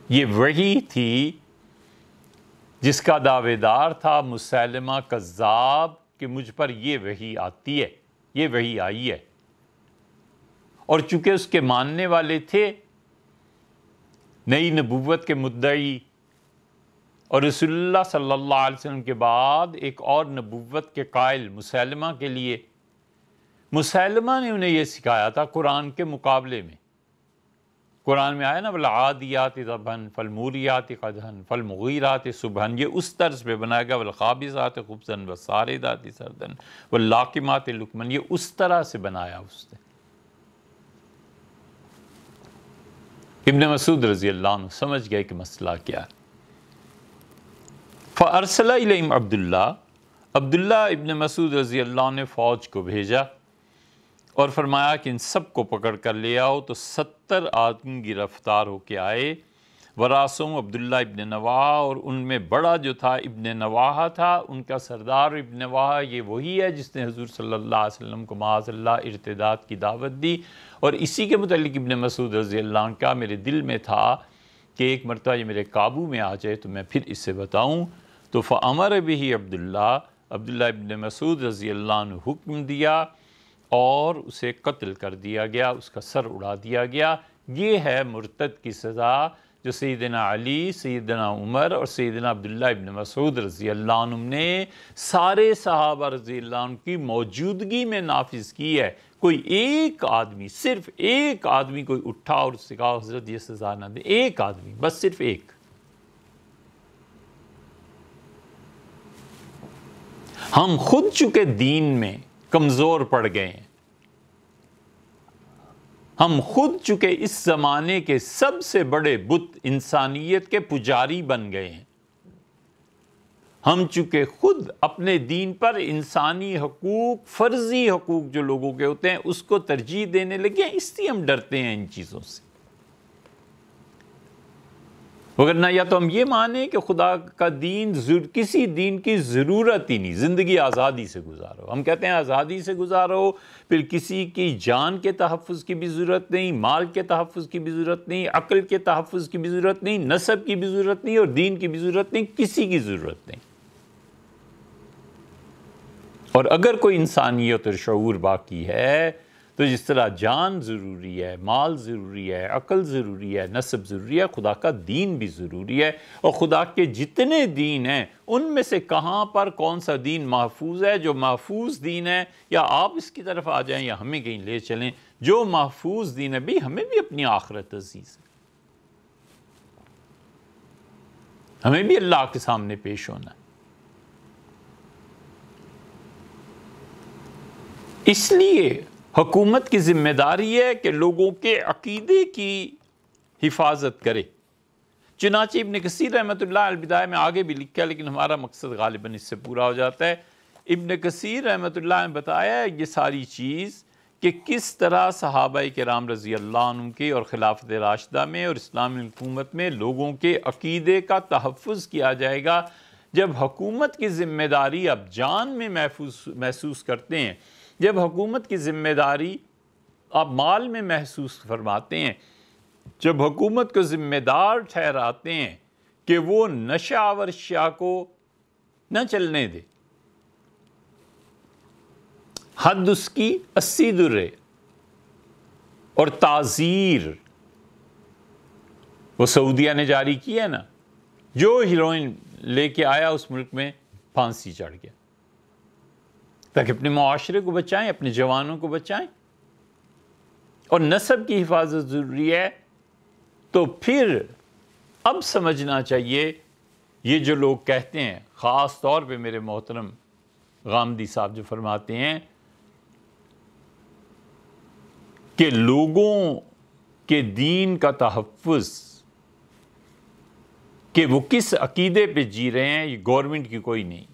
Speaker 1: یہ وحی تھی جس کا دعوے دار تھا مسیلمہ کذاب کہ مجھ پر یہ وحی آتی ہے، یہ وحی آئی ہے، اور چونکہ اس کے ماننے والے تھے، نئی نبوت کے مدعی، اور رسول اللہ صلی اللہ علیہ وسلم کے بعد ایک اور نبوت کے قائل مسیلمہ کے لیے، مسیلمہ نے انہیں یہ سکھایا تھا قرآن کے مقابلے میں۔ قرآن میں آیا نا وَالْعَادِيَاتِ ضَبْحًا فَالْمُورِيَاتِ قَدْحًا فَالْمُغِيرَاتِ صُبْحًا، یہ اس طرز پہ بنائے گا، وَالْخَابِزَاتِ خُبْزًا وَالصَّارِدَاتِ سَرْدًا وَاللَّاقِمَاتِ لُقْمًا، یہ اس طرح سے بنایا اس نے۔ ابن مسعود رضی اللہ عنہ سمجھ گئے کہ مسئلہ کیا ہے۔ فَأَرْسَلَ إِلَيْهِمْ عبداللہ ابن مسعود رضی اللہ عنہ نے فوج کو بھیجا اور فرمایا کہ ان سب کو پکڑ کر لے آؤ، تو 70 آدمی گرفتار ہو کے آئے۔ وراسوں عبداللہ ابن نواح، اور ان میں بڑا جو تھا ابن نواح تھا، ان کا سردار ابن نواح یہ وہی ہے جس نے حضور صلی اللہ علیہ وسلم کو معاذ اللہ ارتداد کی دعوت دی۔ اور اسی کے متعلق ابن مسعود رضی اللہ عنہ کا میرے دل میں تھا کہ ایک مرتبہ یہ میرے قابو میں آ جائے تو میں پھر اس سے بتاؤں، تو فَأَمَرَ بِهِ عبداللہ ابن مسعود رضی اللہ عنہ حکم دیا اور اسے قتل کر دیا گیا، اس کا سر اڑا دیا گیا۔ یہ ہے مرتد کی سزا جو سیدنا علی، سیدنا عمر اور سیدنا عبداللہ ابن مسعود رضی اللہ عنہ نے سارے صحابہ رضی اللہ عنہ کی موجودگی میں نافذ کی ہے۔ کوئی ایک آدمی، صرف ایک آدمی کوئی اٹھا اور اس سے کہا حضرت یہ سزا نہ دے، ایک آدمی، بس صرف ایک۔ ہم خود چونکہ دین میں کمزور پڑ گئے ہیں، ہم خود چونکہ اس زمانے کے سب سے بڑے بت انسانیت کے پجاری بن گئے ہیں، ہم چونکہ خود اپنے دین پر انسانی حقوق، فرضی حقوق جو لوگوں کے ہوتے ہیں اس کو ترجیح دینے لگے ہیں، اس لیے ہم ڈرتے ہیں ان چیزوں سے۔ وگرنہ یا تو ہم یہ مانیں کہ خدا کا دین کسی دین کی ضرورت ہی نہیں، زندگی آزادی سے گزارو۔ ہم کہتے ہیں آزادی سے گزارو، پھر کسی کی جان کے تحفظ کی بھی ضرورت نہیں، مال کے تحفظ کی بھی ضرورت نہیں، عقل کے تحفظ کی بھی ضرورت نہیں، نسب کی بھی ضرورت نہیں، اور دین کی بھی ضرورت نہیں، کسی کی ضرورت نہیں۔ اور اگر کوئی انسانیت اور شعور باقی ہے تو جس طرح جان ضروری ہے، مال ضروری ہے، عقل ضروری ہے، نسب ضروری ہے، خدا کا دین بھی ضروری ہے۔ اور خدا کے جتنے دین ہیں ان میں سے کہاں پر کون سا دین محفوظ ہے؟ جو محفوظ دین ہے، یا آپ اس کی طرف آ جائیں یا ہمیں کہیں لے چلیں، جو محفوظ دین ہے، بھی ہمیں بھی اپنی آخرت عزیز ہے، ہمیں بھی اللہ کے سامنے پیش ہونا ہے۔ اس لیے حکومت کی ذمہ داری ہے کہ لوگوں کے عقیدے کی حفاظت کرے۔ چنانچہ ابن کثیر رحمۃ اللہ البدایہ میں آگے بھی لکھا ہے، لیکن ہمارا مقصد غالباً اس سے پورا ہو جاتا ہے۔ ابن کثیر رحمۃ اللہ نے بتایا ہے یہ ساری چیز کہ کس طرح صحابہ کرام رضی اللہ عنہ کے اور خلافت راشدہ میں اور اسلامی حکومت میں لوگوں کے عقیدے کا تحفظ کیا جائے گا۔ جب حکومت کی ذمہ داری اب جان میں محسوس کرتے ہیں، جب حکومت کی ذمہ داری آپ مال میں محسوس فرماتے ہیں، جب حکومت کو ذمہ دار ٹھہراتے ہیں کہ وہ نشہ آور اشیاء کو نہ چلنے دے، حد اس کی 80 درے اور تعزیر وہ سعودیہ نے جاری کی ہے نا، جو ہیروئن لے کے آیا اس ملک میں پھانسی چڑھ گیا، تاکہ اپنے معاشرے کو بچائیں، اپنے جوانوں کو بچائیں۔ اور نسب کی حفاظت ضروری ہے، تو پھر اب سمجھنا چاہیے یہ جو لوگ کہتے ہیں، خاص طور پہ میرے محترم غامدی صاحب جو فرماتے ہیں کہ لوگوں کے دین کا تحفظ، کہ وہ کس عقیدے پہ جی رہے ہیں، یہ گورنمنٹ کی کوئی نہیں۔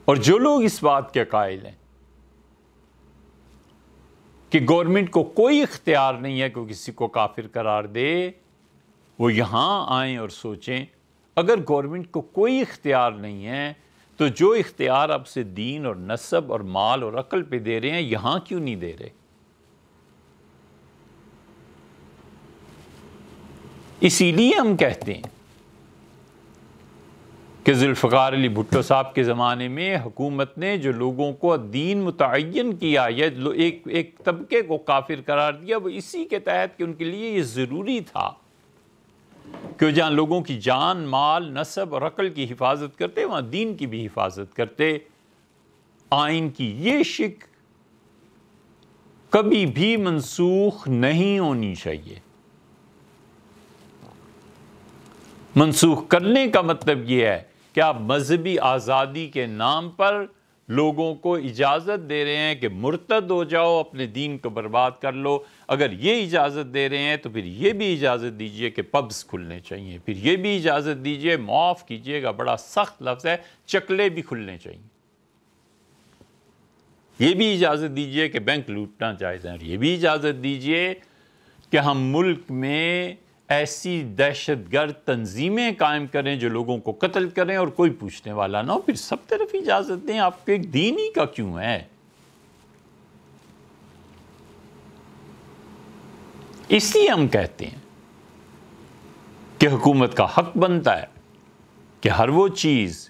Speaker 1: اور جو لوگ اس بات کے قائل ہیں کہ گورنمنٹ کو کوئی اختیار نہیں ہے کہ کسی کو کافر قرار دے، وہ یہاں آئیں اور سوچیں، اگر گورنمنٹ کو کوئی اختیار نہیں ہے تو جو اختیار اب سے دین اور نسب اور مال اور عقل پہ دے رہے ہیں، یہاں کیوں نہیں دے رہے؟ اسی لیے ہم کہتے ہیں کہ ذوالفقار علی بھٹو صاحب کے زمانے میں حکومت نے جو لوگوں کو دین متعین کیا یا ایک طبقے کو کافر قرار دیا، وہ اسی کے تحت کہ ان کے لیے یہ ضروری تھا کہ جہاں لوگوں کی جان، مال، نسب اور عقل کی حفاظت کرتے، وہاں دین کی بھی حفاظت کرتے۔ آئین کی یہ شک کبھی بھی منسوخ نہیں ہونی چاہیے۔ منسوخ کرنے کا مطلب یہ ہے کہ آپ مذہبی آزادی کے نام پر لوگوں کو اجازت دے رہے ہیں کہ مرتد ہو جاؤ، اپنے دین کو برباد کر لو۔ اگر یہ اجازت دے رہے ہیں تو پھر یہ بھی اجازت دیجئے کہ پبز کھلنے چاہیے، پھر یہ بھی اجازت دیجئے، معاف کیجئے گا بڑا سخت لفظ ہے، چکلے بھی کھلنے چاہیے۔ یہ بھی اجازت دیجئے کہ بینک لوٹنا جائز ہے، اور یہ بھی اجازت دیجئے کہ ہم ملک میں ایسی دہشت گرد تنظیمیں قائم کریں جو لوگوں کو قتل کریں اور کوئی پوچھنے والا نہ ہو، پھر سب طرف اجازت دیں؟ آپ کو ایک دین ہی کا کیوں ہے؟ اس لیے ہم کہتے ہیں کہ حکومت کا حق بنتا ہے کہ ہر وہ چیز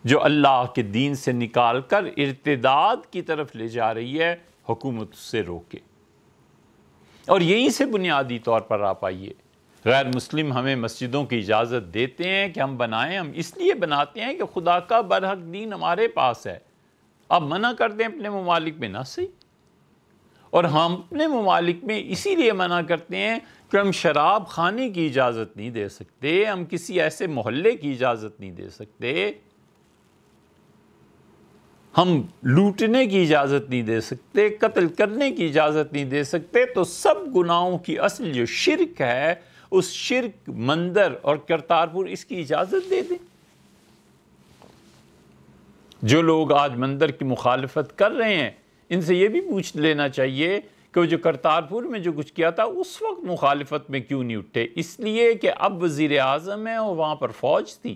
Speaker 1: جو اللہ کے دین سے نکال کر ارتداد کی طرف لے جا رہی ہے، حکومت اس سے روکے۔ اور یہیں سے بنیادی طور پر آپ آئیے، غیر مسلم ہمیں مسجدوں کی اجازت دیتے ہیں کہ ہم بنائیں، ہم اس لیے بناتے ہیں کہ خدا کا برحق دین ہمارے پاس ہے۔ آپ منع کر دیں اپنے ممالک میں، نہ صحیح۔ اور ہم اپنے ممالک میں اسی لیے منع کرتے ہیں کہ ہم شراب خانے کی اجازت نہیں دے سکتے، ہم کسی ایسے محلے کی اجازت نہیں دے سکتے، ہم لوٹنے کی اجازت نہیں دے سکتے، قتل کرنے کی اجازت نہیں دے سکتے۔ تو سب گناہوں کی اصل جو شرک ہے، اس شرک مندر اور کرتارپور اس کی اجازت دے دیں۔ جو لوگ آج مندر کی مخالفت کر رہے ہیں، ان سے یہ بھی پوچھ لینا چاہیے کہ وہ جو کرتارپور میں جو کچھ کیا تھا اس وقت مخالفت میں کیوں نہیں اٹھے؟ اس لیے کہ اب وزیر اعظم ہے اور وہاں پر فوج تھی،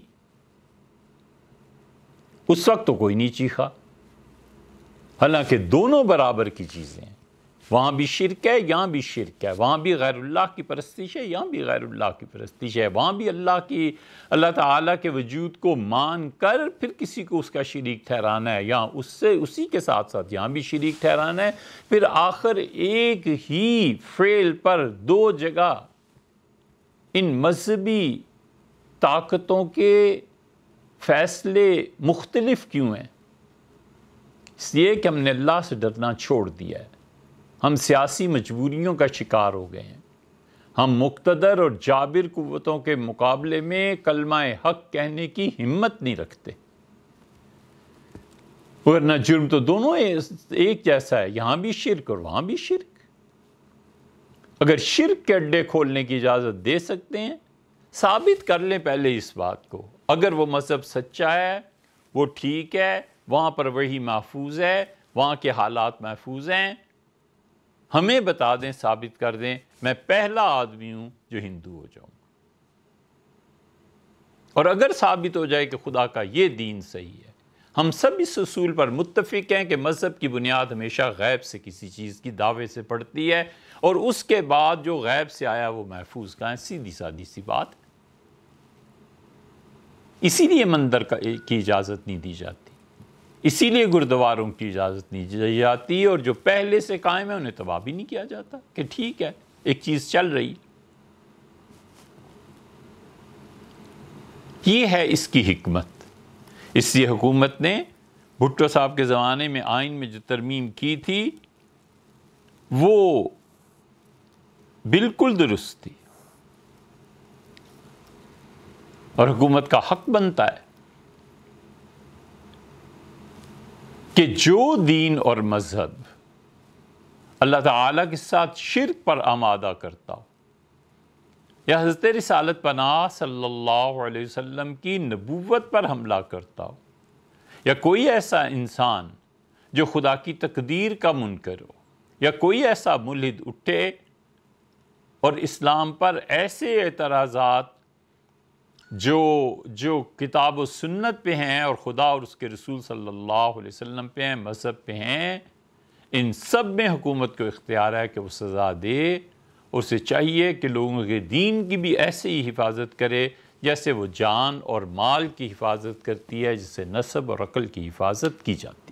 Speaker 1: اس وقت تو کوئی نہیں چیخا۔ حالانکہ دونوں برابر کی چیزیں ہیں، وہاں بھی شرک ہے، یہاں بھی شرک ہے، وہاں بھی غیر اللہ کی پرستش ہے، یہاں بھی غیر اللہ کی پرستش ہے، وہاں بھی اللہ تعالیٰ کے وجود کو مان کر پھر کسی کو اس کا شریک ٹھہرانا ہے، یہاں اسی کے ساتھ ساتھ یہاں بھی شریک ٹھہرانا ہے۔ پھر آخر ایک ہی فعل پر دو جگہ ان مذہبی طاقتوں کے فیصلے مختلف کیوں ہیں؟ اس لیے کہ ہم نے اللہ سے ڈرنا چھوڑ دیا ہے، ہم سیاسی مجبوریوں کا شکار ہو گئے ہیں، ہم مقتدر اور جابر قوتوں کے مقابلے میں کلمہ حق کہنے کی ہمت نہیں رکھتے، ورنہ جرم تو دونوں ایک جیسا ہے، یہاں بھی شرک اور وہاں بھی شرک۔ اگر شرک کے اڈے کھولنے کی اجازت دے سکتے ہیں، ثابت کر لیں پہلے اس بات کو۔ اگر وہ مذہب سچا ہے، وہ ٹھیک ہے، وہاں پر وہی محفوظ ہے، وہاں کے حالات محفوظ ہیں، ہمیں بتا دیں، ثابت کر دیں، میں پہلا آدمی ہوں جو ہندو ہو جاؤں۔ اور اگر ثابت ہو جائے کہ خدا کا یہ دین صحیح ہے، ہم سب اس اصول پر متفق ہیں کہ مذہب کی بنیاد ہمیشہ غیب سے کسی چیز کی دعوے سے پڑتی ہے، اور اس کے بعد جو غیب سے آیا وہ محفوظ کہاں ہے؟ سیدھی سادی سی بات۔ اسی لیے مندر کی اجازت نہیں دی جاتی، اسی لیے گردواروں کی اجازت نہیں دی جاتی، اور جو پہلے سے قائم ہے انہیں تباہ بھی نہیں کیا جاتا کہ ٹھیک ہے ایک چیز چل رہی۔ یہ ہے اس کی حکمت۔ اس لیے حکومت نے بھٹو صاحب کے زمانے میں آئین میں جو ترمیم کی تھی وہ بالکل درست تھی، اور حکومت کا حق بنتا ہے کہ جو دین اور مذہب اللہ تعالیٰ کے ساتھ شرک پر آمادہ کرتا ہو، یا حضرت رسالت پناہ صلی اللہ علیہ وسلم کی نبوت پر حملہ کرتا ہو، یا کوئی ایسا انسان جو خدا کی تقدیر کا منکر ہو، یا کوئی ایسا ملحد اٹھے اور اسلام پر ایسے اعتراضات جو کتاب و سنت پہ ہیں اور خدا اور اس کے رسول صلی اللہ علیہ وسلم پہ ہیں، مذہب پہ ہیں، ان سب میں حکومت کو اختیار ہے کہ وہ سزا دے۔ اسے چاہیے کہ لوگوں کے دین کی بھی ایسے ہی حفاظت کرے جیسے وہ جان اور مال کی حفاظت کرتی ہے، جس سے نسب اور عقل کی حفاظت کی جاتی ہے۔